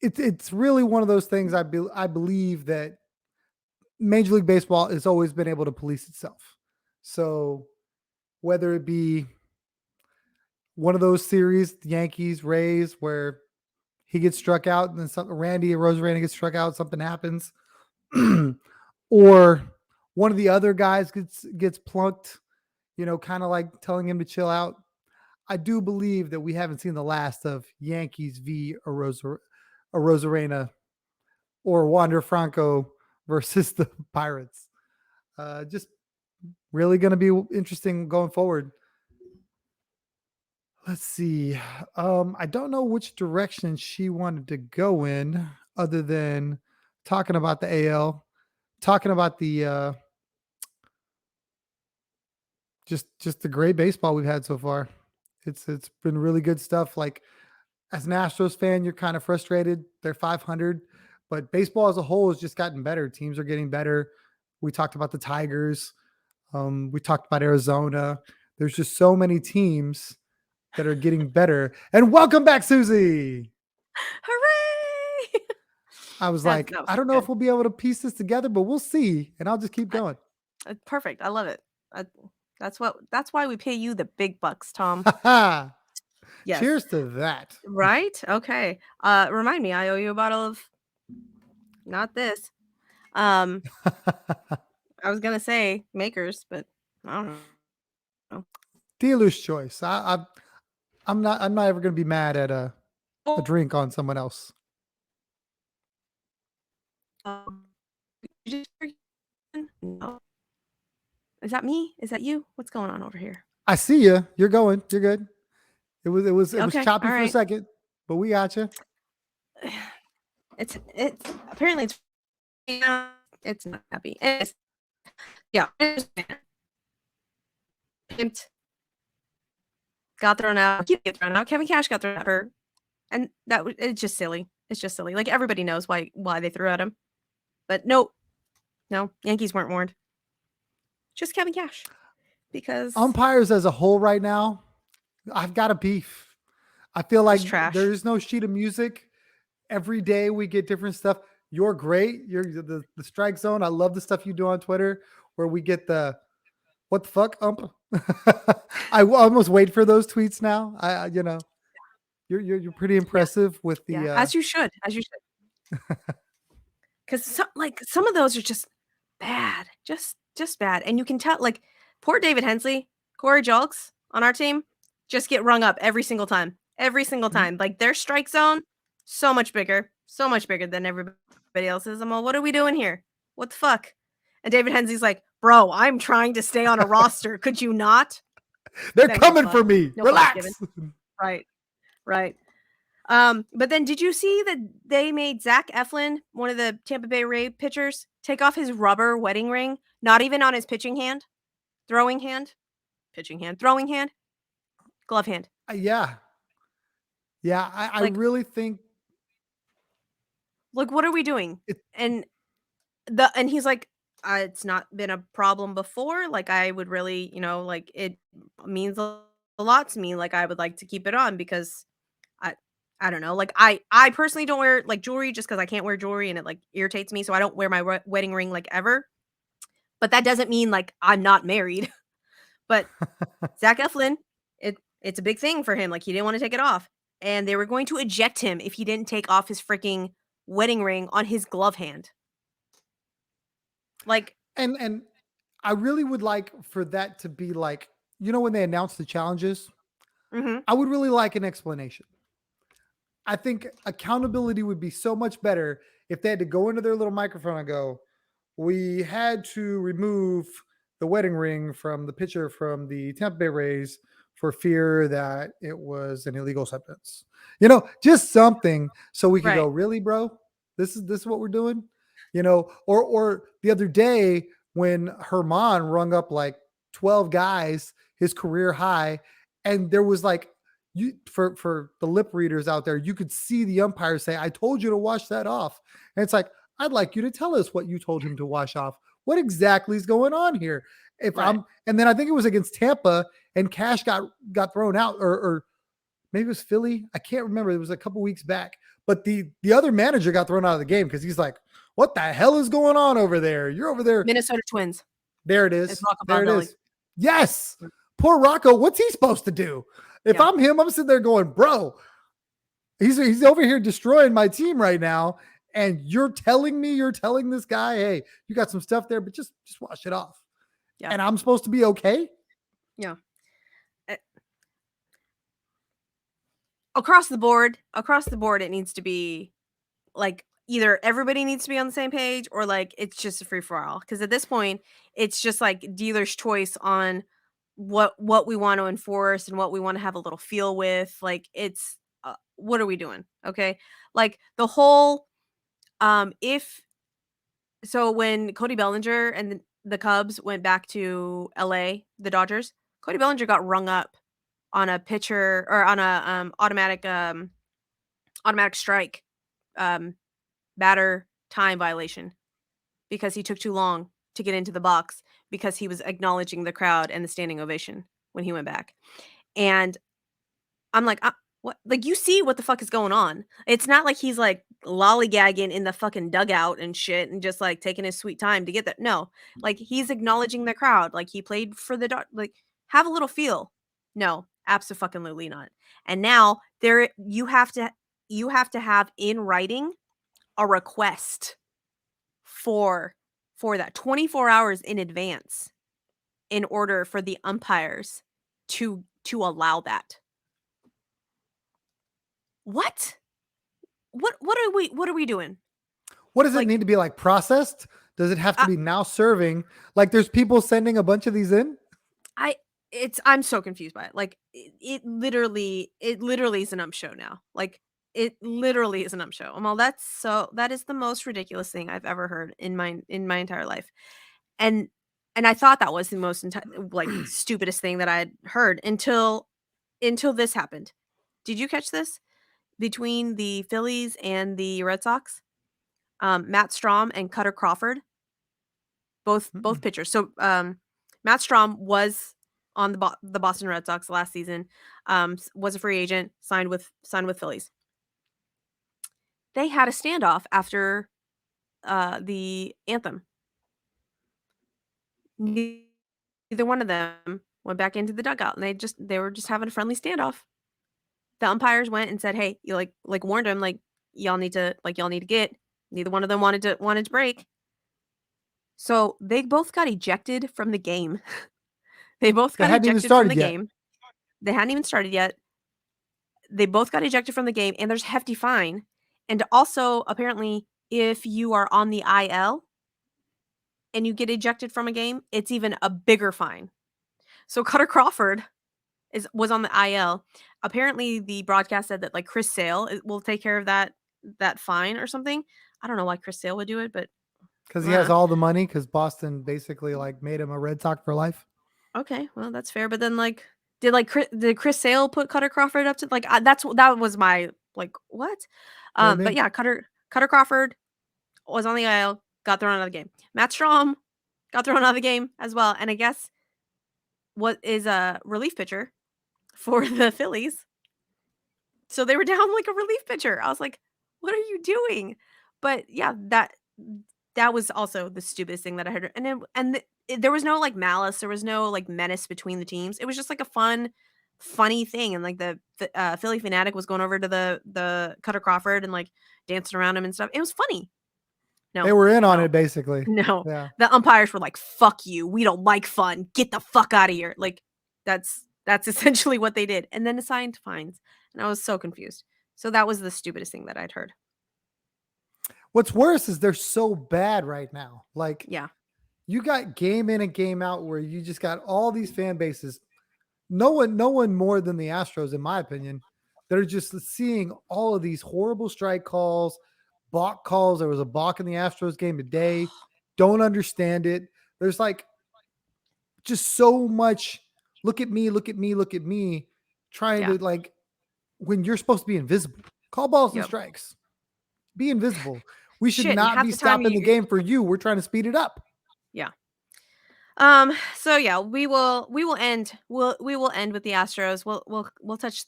Speaker 2: it's really one of those things. I believe that Major League Baseball has always been able to police itself. So whether it be one of those series, the Yankees, Rays, where he gets struck out and then Randy Arozarena gets struck out, something happens, or one of the other guys gets plunked, kind of like telling him to chill out. I do believe that we haven't seen the last of Yankees v. Arozarena or Wander Franco versus the Pirates. Just really going to be interesting going forward. Let's see. I don't know which direction she wanted to go in, other than talking about the AL, talking about the just the great baseball we've had so far. It's been really good stuff. Like, as an Astros fan, you're kind of frustrated. They're 500, but baseball as a whole has just gotten better. Teams are getting better. We talked about the Tigers. We talked about Arizona. There's just so many teams that are getting better. And welcome back, Susie.
Speaker 1: Hooray!
Speaker 2: I was
Speaker 1: that
Speaker 2: like,
Speaker 1: was
Speaker 2: I
Speaker 1: so
Speaker 2: don't know
Speaker 1: good.
Speaker 2: if we'll be able to piece this together, but we'll see. And I'll just keep going.
Speaker 1: Perfect. I love it. I, that's why we pay you the big bucks, Tom. Yes.
Speaker 2: Cheers to that.
Speaker 1: Right? Okay. Remind me, I owe you a bottle of not this. Um, I was gonna say makers, but I don't know.
Speaker 2: Dealer's choice. I'm not ever gonna be mad at a drink on someone else.
Speaker 1: You just no. Is that me? Is that you? What's going on over here?
Speaker 2: I see you. You're going. You're good. It was
Speaker 1: Okay.
Speaker 2: choppy
Speaker 1: All
Speaker 2: for a
Speaker 1: right.
Speaker 2: second, but we got you.
Speaker 1: It's apparently it's not happy. Yeah. Pimped. Got thrown out. Keep get thrown out. Kevin Cash got thrown out her, and it's just silly. It's just silly. Like everybody knows why they threw at him, but no, Yankees weren't warned. Just Kevin Cash, because
Speaker 2: Umpires as a whole right now, I've got a beef. I feel like
Speaker 1: just trash.
Speaker 2: there's no sheet of music. Every day we get different stuff. You're great. You're the strike zone. I love the stuff you do on Twitter where we get the what the fuck ump. I almost wait for those tweets now. You're pretty impressive with the
Speaker 1: as you should, because some of those are just bad, just bad, and you can tell. Like poor David Hensley, Corey Julks on our team, just get rung up every single time. Like their strike zone, so much bigger than everybody else's. I'm all, what are we doing here? What the fuck? And David Hensley's like, bro, I'm trying to stay on a roster. Could you not?
Speaker 2: They're
Speaker 1: Thanks a
Speaker 2: coming for
Speaker 1: fuck.
Speaker 2: me.
Speaker 1: No fuck
Speaker 2: Relax.
Speaker 1: given. Right. But then did you see that they made Zach Eflin, one of the Tampa Bay Ray pitchers, take off his rubber wedding ring? Not even on his pitching hand, throwing hand, glove hand.
Speaker 2: Yeah. Yeah. I
Speaker 1: Like,
Speaker 2: really think
Speaker 1: what are we doing?
Speaker 2: it,
Speaker 1: And he's like, it's not been a problem before. Like, I would really, like it means a lot to me. Like, I would like to keep it on because I don't know. Like I personally don't wear like jewelry just because I can't wear jewelry and it like irritates me. So I don't wear my wedding ring like ever. But that doesn't mean like I'm not married. But Zach Eflin, it's a big thing for him. Like he didn't want to take it off, and they were going to eject him if he didn't take off his freaking wedding ring on his glove hand. Like,
Speaker 2: and I really would like for that to be like, when they announce the challenges, I would really like an explanation. I think accountability would be so much better if they had to go into their little microphone and go, we had to remove the wedding ring from the pitcher from the Tampa Bay Rays for fear that it was an illegal substance. Just something so we could go, really, bro? This is what we're doing? Or the other day when Herman rung up like 12 guys, his career high, and there was like, for the lip readers out there, you could see the umpire say, I told you to wash that off. And it's like, I'd like you to tell us what you told him to wash off. What exactly is going on here? And then I think it was against Tampa and Cash got thrown out, or maybe it was Philly. I can't remember. It was a couple weeks back, but the other manager got thrown out of the game because he's like, what the hell is going on over there? You're over there.
Speaker 1: Minnesota Twins.
Speaker 2: There it is. There it is. Yes. Poor Rocco. What's he supposed to do? If I'm him, I'm sitting there going, bro, he's over here destroying my team right now. And you're telling this guy, hey, you got some stuff there, but just wash it off. Yeah. And I'm supposed to be okay?
Speaker 1: Yeah. Across the board, it needs to be like either everybody needs to be on the same page or like it's just a free for all. Because at this point, it's just like dealer's choice on what we want to enforce and what we want to have a little feel with. Like it's what are we doing? Okay, like the whole if so when Cody Bellinger and the Cubs went back to LA, the Dodgers, Cody Bellinger got rung up on a pitcher or on a automatic strike um batter time violation because he took too long to get into the box because he was acknowledging the crowd and the standing ovation when he went back. And I'm like, what? Like, you see what the fuck is going on. It's not like he's like lollygagging in the fucking dugout and shit and just like taking his sweet time to get that. No, like he's acknowledging the crowd. Like he played for the like have a little feel. No, absolutely not. And now there you have to have in writing a request for that 24 hours in advance in order for the umpires to allow that. What? What are we doing?
Speaker 2: What does it
Speaker 1: Like
Speaker 2: need to be like processed? Does it have to be now serving? Like there's people sending a bunch of these in?
Speaker 1: I'm so confused by it. Like it literally is an ump show now. Like it literally is an ump show. Well, that is the most ridiculous thing I've ever heard in my entire life. And I thought that was the most like stupidest thing that I'd heard until this happened. Did you catch this? Between the Phillies and the Red Sox, Matt Strom and Cutter Crawford, both pitchers. So Matt Strom was on the Boston Red Sox last season, was a free agent, signed with Phillies. They had a standoff after the anthem. Neither one of them went back into the dugout, and they were just having a friendly standoff. The umpires went and said, "Hey, you like warned them, like y'all need to get." Neither one of them wanted to break. So they both got ejected from the game. They both
Speaker 2: They
Speaker 1: got
Speaker 2: hadn't even
Speaker 1: ejected from
Speaker 2: started
Speaker 1: the
Speaker 2: yet.
Speaker 1: game. They hadn't even started yet. They both got ejected from the game, and there's a hefty fine. And also, apparently, if you are on the IL and you get ejected from a game, it's even a bigger fine. So Cutter Crawford was on the IL. Apparently, the broadcast said that like Chris Sale will take care of that fine or something. I don't know why Chris Sale would do it, but
Speaker 2: Because he has all the money because Boston basically like made him a Red Sox for life.
Speaker 1: okay, well that's fair. But then like, did Chris Sale put Cutter Crawford up to like that was my like what? But yeah, Cutter Crawford was on the aisle, got thrown out of the game. Matt Strom got thrown out of the game as well, and I guess what is a relief pitcher for the Phillies. So they were down like a relief pitcher. I was like, "What are you doing?" But yeah, that was also the stupidest thing that I heard. There was no like malice, there was no like menace between the teams. It was just like a funny thing, and like the Philly fanatic was going over to the Cutter Crawford and like dancing around him and stuff. It was funny.
Speaker 2: They
Speaker 1: No,
Speaker 2: were in on
Speaker 1: no,
Speaker 2: it basically.
Speaker 1: no.
Speaker 2: Yeah.
Speaker 1: The umpires were like, "Fuck you. We don't like fun. Get the fuck out of here." Like that's essentially what they did, and then assigned fines, and I was so confused. So that was the stupidest thing that I'd heard.
Speaker 2: What's worse is they're so bad right now. Like
Speaker 1: Yeah.
Speaker 2: you got game in and game out where you just got all these fan bases. No one more than the Astros, in my opinion, that are just seeing all of these horrible strike calls, balk calls. There was a balk in the Astros game today. Don't understand it. There's like just so much look at me, look at me, look at me, trying
Speaker 1: Yeah.
Speaker 2: to like when you're supposed to be invisible. Call balls and
Speaker 1: Yep.
Speaker 2: strikes. Be invisible. We should
Speaker 1: Shit, and
Speaker 2: not
Speaker 1: half
Speaker 2: be
Speaker 1: the time
Speaker 2: stopping the game for you. We're trying to speed it up.
Speaker 1: yeah. So yeah, we will end with the Astros. We'll touch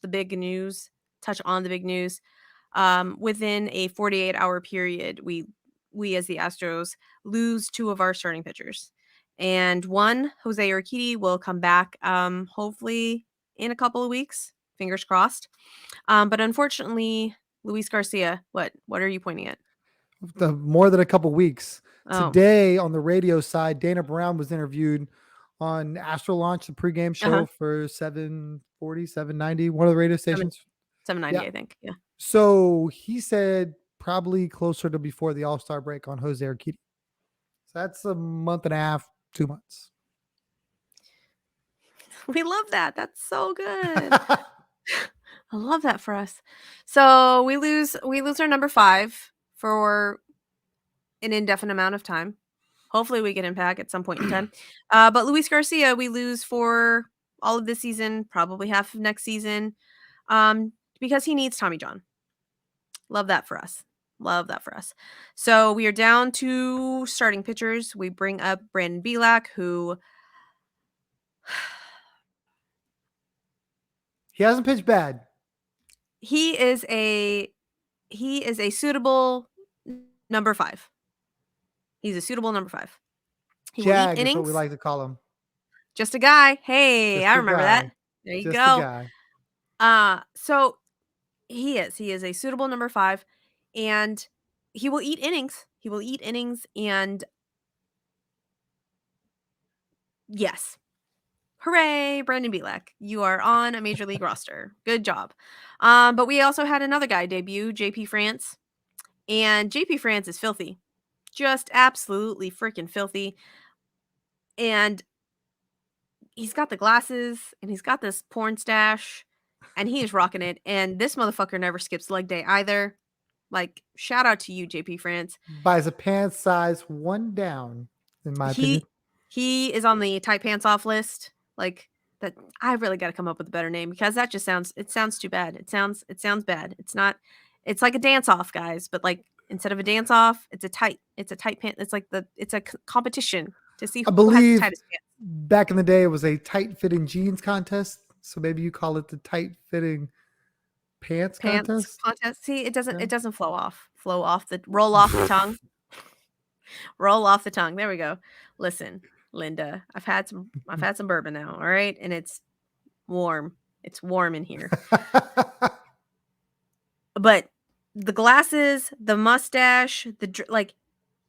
Speaker 1: on the big news. Within a 48-hour period, we as the Astros lose two of our starting pitchers. And one, Jose Urquidy, will come back hopefully in a couple of weeks. Fingers crossed. But unfortunately, Luis Garcia, what are you pointing at?
Speaker 2: More than a couple weeks.
Speaker 1: Oh.
Speaker 2: Today on the radio side, Dana Brown was interviewed on Astro Launch, the pregame show for 740, 790, one of the radio stations.
Speaker 1: 790, I think. Yeah.
Speaker 2: So he said probably closer to before the All-Star break on Jose Urquidy. So that's a month and a half, 2 months.
Speaker 1: We love that. That's so good. I love that for us. So we lose our number 5 for an indefinite amount of time. Hopefully we get him back at some point in time. But Luis Garcia, we lose for all of this season, probably half of next season, because he needs Tommy John. Love that for us. Love that for us. So we are down to starting pitchers. We bring up Brandon Bielak, who
Speaker 2: he hasn't pitched bad.
Speaker 1: he is a suitable number 5. He's a suitable number 5. He will eat
Speaker 2: Jag is what we
Speaker 1: innings.
Speaker 2: like to call him.
Speaker 1: Just a guy. Hey,
Speaker 2: Just
Speaker 1: I
Speaker 2: a
Speaker 1: remember that.
Speaker 2: guy.
Speaker 1: There you
Speaker 2: Just a
Speaker 1: go.
Speaker 2: guy.
Speaker 1: So he is a suitable number 5, and he will eat innings. He will eat innings, and yes. Hooray, Brandon Bielak. You are on a major league roster. Good job. But we also had another guy debut, JP France. And JP France is filthy. Just absolutely freaking filthy. And he's got the glasses and he's got this porn stash and he is rocking it. And this motherfucker never skips leg day either. Like, shout out to you, JP France.
Speaker 2: Buys a pants size 1 down, in my opinion.
Speaker 1: He is on the tight pants off list. Like, that I really got to come up with a better name because that just sounds too bad. It sounds bad. It's like a dance off, guys, but like instead of a dance off, it's a tight pant. It's like it's a competition to see
Speaker 2: I
Speaker 1: who has the
Speaker 2: believe
Speaker 1: tightest pants.
Speaker 2: back in the day it was a tight fitting jeans contest. So maybe you call it the tight fitting pants contest.
Speaker 1: See, it doesn't
Speaker 2: Yeah.
Speaker 1: roll off the tongue. Roll off the tongue. There we go. Listen, Linda, I've had some bourbon now, all right? And it's warm. It's warm in here. But the glasses, the mustache,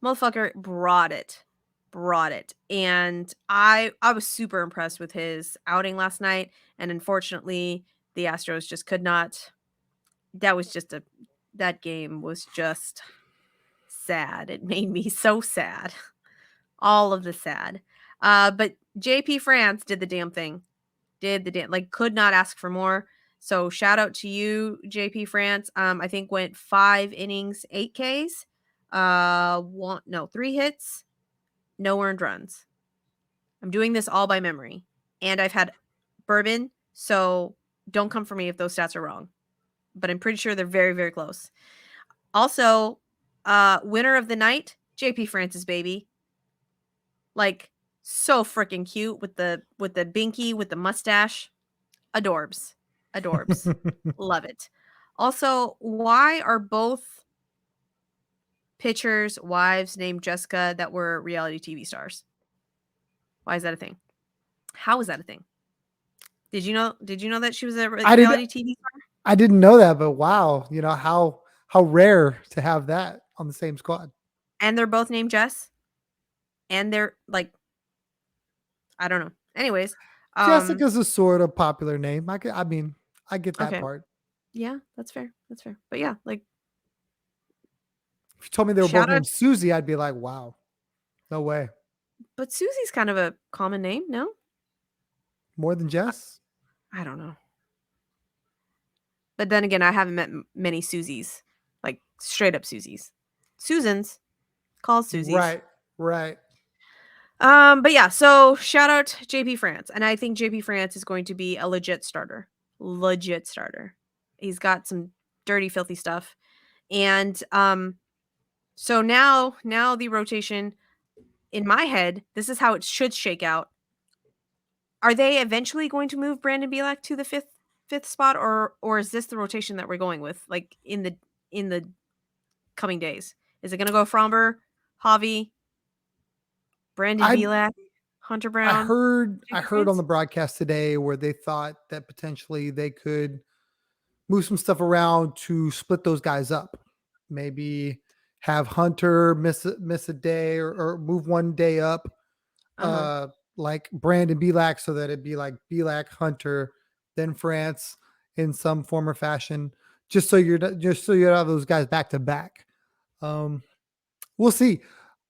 Speaker 1: motherfucker brought it. And I was super impressed with his outing last night, and unfortunately, the Astros just could not. That game was just sad. It made me so sad. All of the sad. But JP France did the damn thing. Could not ask for more. So shout out to you, JP France. I think went 5 innings, 8 Ks. 3 hits, no earned runs. I'm doing this all by memory. And I've had bourbon, so don't come for me if those stats are wrong. But I'm pretty sure they're very, very close. Also, winner of the night, JP France's baby. Like, so freaking cute with the binky, with the mustache. Adorbs. Love it. Also, why are both pitchers' wives named Jessica that were reality TV stars? Why is that a thing? How is that a thing? Did you know that she was a reality TV star?
Speaker 2: I didn't know that, but wow, how rare to have that on the same squad.
Speaker 1: And they're both named Jess. And they're like, I don't know. Anyways,
Speaker 2: Jessica's a sort of popular name. I get that part.
Speaker 1: Yeah, that's fair. But yeah, like,
Speaker 2: if you told me they were both named Susie, I'd be like, wow, no way.
Speaker 1: But Susie's kind of a common name, no?
Speaker 2: More than Jess?
Speaker 1: I don't know. But then again, I haven't met many Susies, like straight up Susies. Susans, call Susies.
Speaker 2: Right.
Speaker 1: But yeah, so shout out JP France, and I think JP France is going to be a legit starter. He's got some dirty, filthy stuff, and so now the rotation in my head, this is how it should shake out. Are they eventually going to move Brandon Bielak to the fifth spot, or is this the rotation that we're going with, like in the coming days? Is it going to go Fromber, Javi, Brandon Bielak, Hunter Brown?
Speaker 2: I heard on the broadcast today where they thought that potentially they could move some stuff around to split those guys up. Maybe have Hunter miss a day or move one day up, like Brandon Bielak, so that it'd be like Bielak, Hunter, then France in some form or fashion, just so you have those guys back to back. We'll see.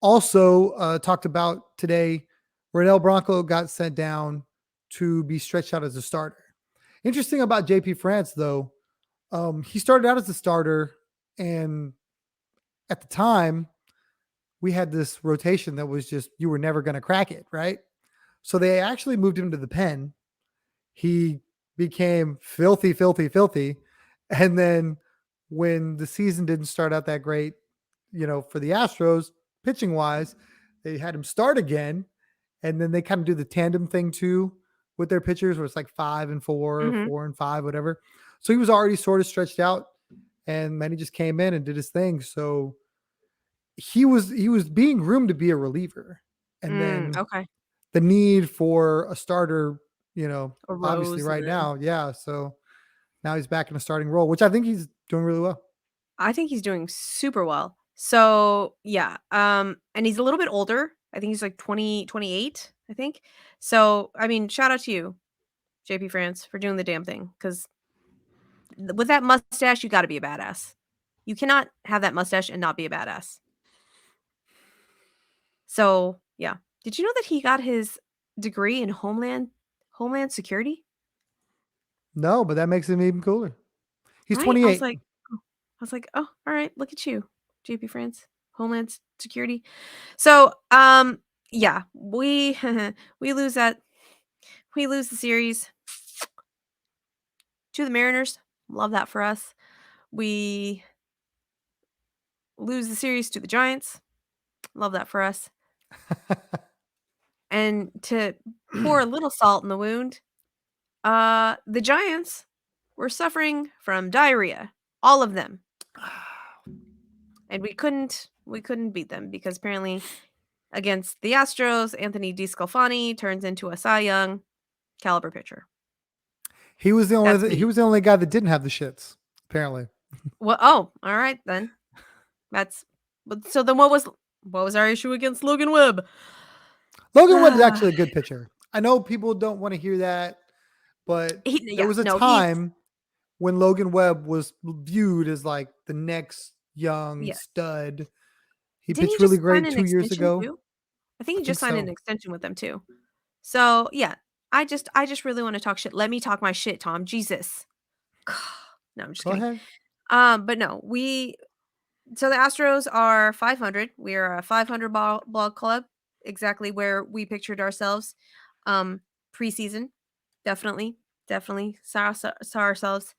Speaker 2: Also, talked about today, Ronel Bronco got sent down to be stretched out as a starter. Interesting about JP France, though, he started out as a starter, and at the time, we had this rotation that was just, you were never going to crack it, right? So they actually moved him to the pen. He became filthy, filthy, filthy. And then when the season didn't start out that great, for the Astros, pitching wise, they had him start again. And then they kind of do the tandem thing too with their pitchers, where it's like 5-4, 4-5, whatever. So he was already sort of stretched out, and then he just came in and did his thing. So he was being groomed to be a reliever. And then
Speaker 1: Okay.
Speaker 2: the need for a starter, obviously
Speaker 1: Arose
Speaker 2: right
Speaker 1: and then
Speaker 2: now. Yeah. So now he's back in a starting role, which I think he's doing really well.
Speaker 1: I think he's doing super well. So, yeah, and he's a little bit older. I think he's like 28, I think. So, I mean, shout out to you, JP France, for doing the damn thing, because with that mustache, you gotta be a badass. You cannot have that mustache and not be a badass. So, yeah. Did you know that he got his degree in Homeland Security?
Speaker 2: No, but that makes him even cooler. He's
Speaker 1: Right?
Speaker 2: 28.
Speaker 1: I was like, "Oh, all right, look at you, JP France, Homeland Security." So, yeah, we we lose that we lose the series to the Mariners. Love that for us. We lose the series to the Giants. Love that for us. And to pour a little salt in the wound, the Giants were suffering from diarrhea, all of them. And we couldn't beat them because apparently against the Astros, Anthony DeSclafani turns into a Cy Young caliber pitcher.
Speaker 2: He was the
Speaker 1: That's
Speaker 2: only
Speaker 1: me.
Speaker 2: guy that didn't have the shits, apparently.
Speaker 1: Well, oh, all right then. So then what was our issue against Logan Webb?
Speaker 2: Logan Webb is actually a good pitcher. I know people don't want to hear that, but there was a
Speaker 1: He's
Speaker 2: time when Logan Webb was viewed as like the next young
Speaker 1: yes.
Speaker 2: stud. He
Speaker 1: Didn't
Speaker 2: pitched
Speaker 1: he
Speaker 2: really
Speaker 1: just sign
Speaker 2: great
Speaker 1: an
Speaker 2: 2 years
Speaker 1: extension
Speaker 2: ago.
Speaker 1: too? I think
Speaker 2: I
Speaker 1: he
Speaker 2: think
Speaker 1: just signed an
Speaker 2: so.
Speaker 1: extension with them too. So yeah, I just really want to talk shit. Let me talk my shit, Tom. Jesus. No, I'm just
Speaker 2: Go
Speaker 1: kidding.
Speaker 2: ahead.
Speaker 1: But no, so the Astros are 500. We are a 500 blog club, exactly where we pictured ourselves. Preseason, definitely saw ourselves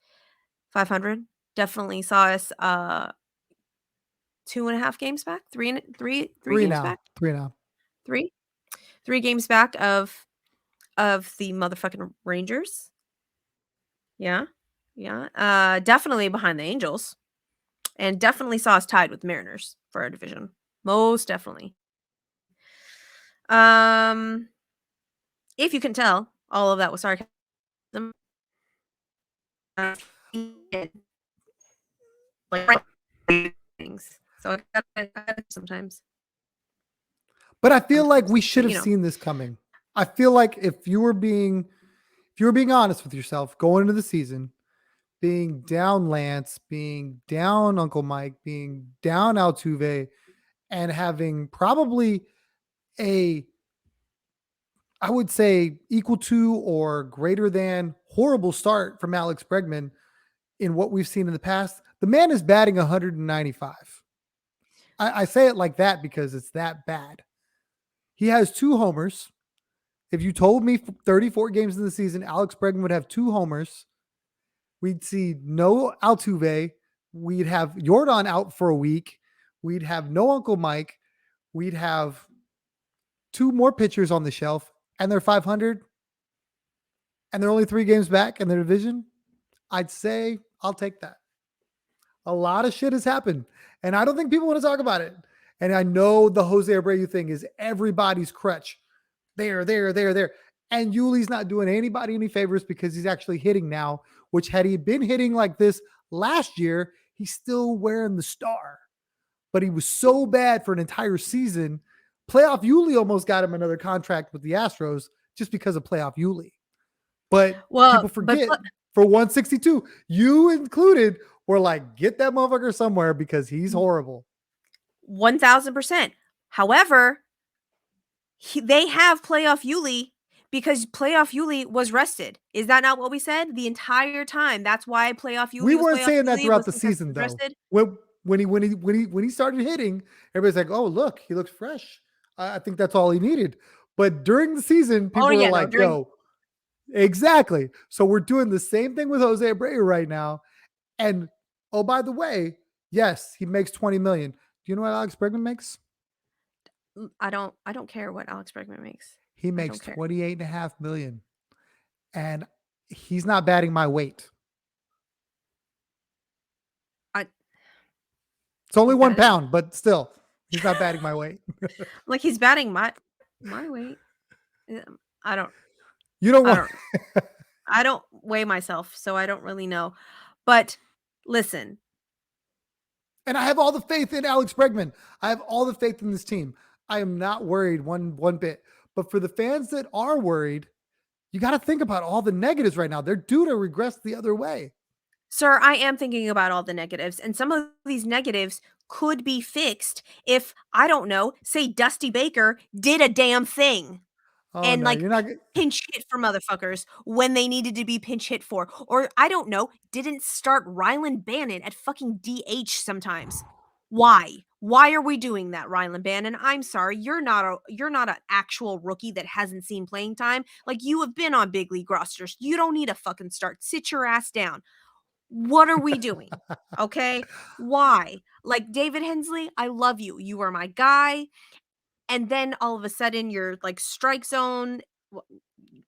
Speaker 1: 500. Definitely saw us 2.5 games back, three games back,
Speaker 2: 3 now.
Speaker 1: three, 3 games back of the motherfucking Rangers. Yeah, yeah. Definitely behind the Angels, and definitely saw us tied with the Mariners for our division. Most definitely. Um, if you can tell, all of that was sarcasm. Like things. So I gotta sometimes.
Speaker 2: But I feel like we
Speaker 1: But,
Speaker 2: should have seen this coming. I feel like if you were being honest with yourself going into the season, being down Lance, being down Uncle Mike, being down Altuve, and having probably I would say equal to or greater than horrible start from Alex Bregman in what we've seen in the past. The man is batting 195. I say it like that because it's that bad. He has 2 homers. If you told me 34 games in the season, Alex Bregman would have 2 homers, we'd see no Altuve. We'd have Jordan out for a week. We'd have no Uncle Mike. We'd have 2 more pitchers on the shelf, and they're 500, and they're only 3 games back in their division. I'd say I'll take that. A lot of shit has happened, and I don't think people want to talk about it. And I know the Jose Abreu thing is everybody's crutch. There. And Yuli's not doing anybody any favors because he's actually hitting now, which had he been hitting like this last year, he's still wearing the star. But he was so bad for an entire season. Playoff Yuli almost got him another contract with the Astros just because of playoff Yuli. But people forget for 162, you included, were like, get that motherfucker somewhere because he's horrible.
Speaker 1: 1000%. However, they have playoff Yuli Because playoff Yuli was rested. Is that not what we said the entire time? That's why playoff Yuli
Speaker 2: We
Speaker 1: was
Speaker 2: weren't
Speaker 1: playoff
Speaker 2: saying that
Speaker 1: Yuli,
Speaker 2: throughout
Speaker 1: was
Speaker 2: the
Speaker 1: because he
Speaker 2: season,
Speaker 1: was
Speaker 2: though.
Speaker 1: rested.
Speaker 2: When he started hitting, everybody's like, "Oh, look, he looks fresh." I think that's all he needed. But during the season,
Speaker 1: Oh
Speaker 2: people were
Speaker 1: yeah, no,
Speaker 2: like,
Speaker 1: during
Speaker 2: "Yo, exactly." So we're doing the same thing with Jose Abreu right now. And oh, by the way, yes, he makes 20 million. Do you know what Alex Bregman makes?
Speaker 1: I don't care what Alex Bregman makes.
Speaker 2: He
Speaker 1: I
Speaker 2: makes
Speaker 1: don't care.
Speaker 2: 28.5 million. And he's not batting my weight.
Speaker 1: I
Speaker 2: It's only
Speaker 1: he's
Speaker 2: 1
Speaker 1: batting
Speaker 2: pound, but still, he's not batting my weight.
Speaker 1: like he's batting my weight. I don't
Speaker 2: You don't
Speaker 1: I
Speaker 2: want
Speaker 1: don't I don't weigh myself, so I don't really know. But listen,
Speaker 2: and I have all the faith in Alex Bregman. I have all the faith in this team. I am not worried one bit. But for the fans that are worried, you got to think about all the negatives right now. They're due to regress the other way.
Speaker 1: sir, I am thinking about all the negatives, and some of these negatives could be fixed if, I don't know, say Dusty Baker did a damn thing
Speaker 2: Oh
Speaker 1: and,
Speaker 2: no,
Speaker 1: like,
Speaker 2: you're not.
Speaker 1: pinch hit for motherfuckers when they needed to be pinch hit for, or, I don't know, didn't start Rylan Bannon at fucking DH sometimes. Why? Why are we doing that, Rylan Bannon? I'm sorry, you're not an actual rookie that hasn't seen playing time. Like, you have been on big league rosters. You don't need a fucking start. Sit your ass down. What are we doing? Okay? Why? Like, David Hensley, I love you. You are my guy. And then all of a sudden you're like strike zone,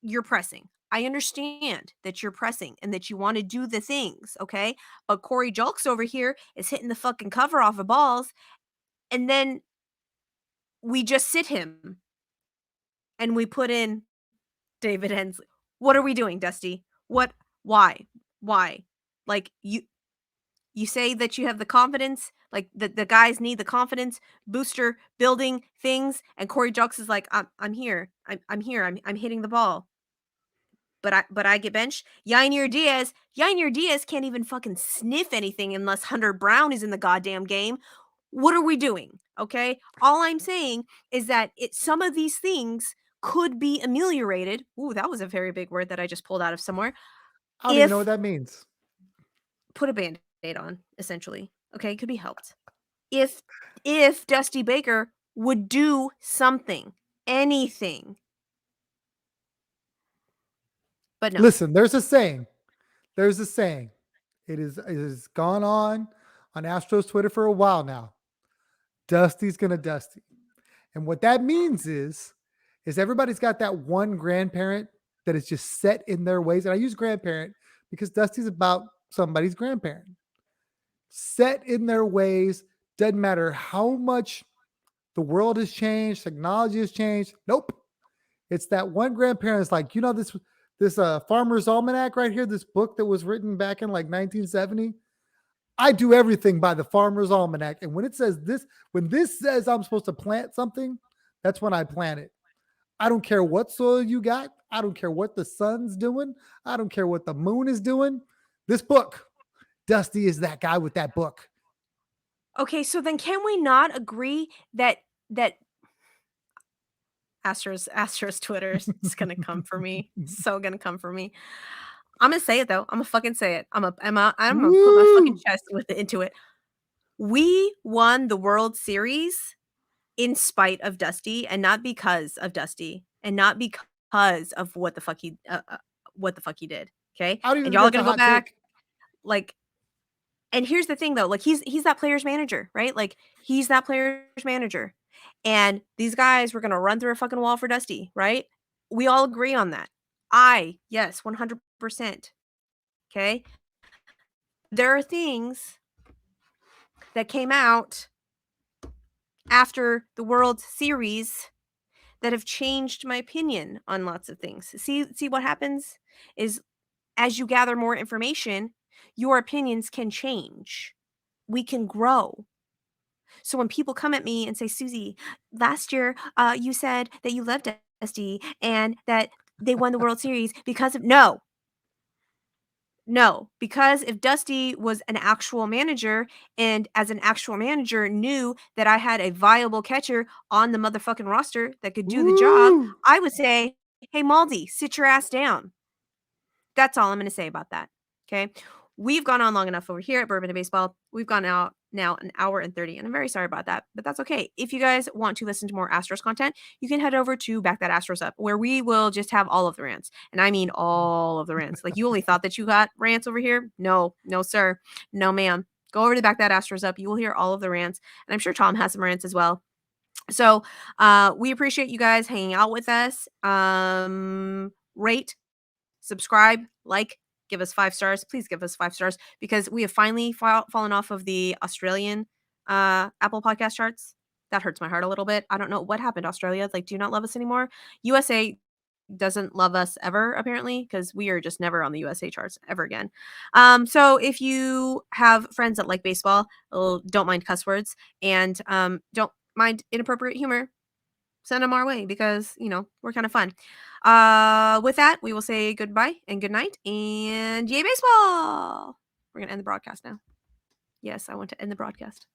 Speaker 1: you're pressing. I understand that you're pressing and that you want to do the things, okay? But Corey Julks over here is hitting the fucking cover off of balls, and then we just sit him and we put in David Hensley. What are we doing, Dusty? What? Why? Why? Like, you say that you have the confidence, like the guys need the confidence booster building things, and Corey Julks is like, I'm here, I'm here, I'm hitting the ball, but I get benched. Yainier Diaz can't even fucking sniff anything unless Hunter Brown is in the goddamn game. What are we doing? Okay, all I'm saying is that some of these things could be ameliorated. Ooh, that was a very big word that I just pulled out of somewhere.
Speaker 2: I don't even know what
Speaker 1: If
Speaker 2: that means.
Speaker 1: put a band-aid on, essentially. Okay, it could be helped. If Dusty Baker would do something, anything. But no.
Speaker 2: Listen, there's a saying. There's a saying. It has gone on Astros Twitter for a while now. Dusty's gonna Dusty. And what that means is everybody's got that one grandparent that is just set in their ways. And I use grandparent because Dusty's about somebody's grandparent. Set in their ways, doesn't matter how much the world has changed, technology has changed. Nope. It's that one grandparent is like, this Farmer's Almanac right here, this book that was written back in like 1970. I do everything by the Farmer's Almanac. And when this says I'm supposed to plant something, that's when I plant it. I don't care what soil you got. I don't care what the sun's doing. I don't care what the moon is doing. This book, Dusty is that guy with that book.
Speaker 1: Okay, so then can we not agree that Astros Twitter is gonna come for me. So gonna come for me. I'm gonna say it though. I'm gonna fucking say it. I'm gonna put my fucking
Speaker 2: Woo!
Speaker 1: chest into it. We won the World Series in spite of Dusty, and not because of Dusty, and not because of what the fuck he did. Okay,
Speaker 2: I don't
Speaker 1: and
Speaker 2: even think
Speaker 1: y'all are
Speaker 2: that's a
Speaker 1: gonna go
Speaker 2: hot
Speaker 1: back
Speaker 2: take.
Speaker 1: like. And here's the thing though, like he's that player's manager, right? Like he's that player's manager. And these guys were gonna run through a fucking wall for Dusty, right? We all agree on that. Yes, 100%. Okay. There are things that came out after the World Series that have changed my opinion on lots of things. See what happens is as you gather more information, your opinions can change. We can grow. So when people come at me and say, Susie, last year you said that you loved Dusty and that they won the World Series because of no, because if Dusty was an actual manager and as an actual manager knew that I had a viable catcher on the motherfucking roster that could do the job,
Speaker 2: Woo!
Speaker 1: I would say, Hey, Maldy, sit your ass down. That's all I'm going to say about that. Okay. We've gone on long enough over here at Bourbon and Baseball. We've gone out now an hour and 30, and I'm very sorry about that, but that's okay. If you guys want to listen to more Astros content, you can head over to Back That Astros Up, where we will just have all of the rants. And I mean all of the rants. Like, you only thought that you got rants over here? No, sir. No, ma'am. Go over to Back That Astros Up. You will hear all of the rants. And I'm sure Tom has some rants as well. So we appreciate you guys hanging out with us. Rate, subscribe, like, give us 5 stars. Please give us 5 stars, because we have finally fallen off of the Australian Apple podcast charts. That hurts my heart a little bit. I don't know what happened, Australia. Like, do you not love us anymore? USA doesn't love us ever, apparently, because we are just never on the USA charts ever again. So if you have friends that like baseball, don't mind cuss words, and don't mind inappropriate humor, send them our way, because, we're kind of fun. With that, we will say goodbye and good night, and yay baseball! We're going to end the broadcast now. Yes, I want to end the broadcast.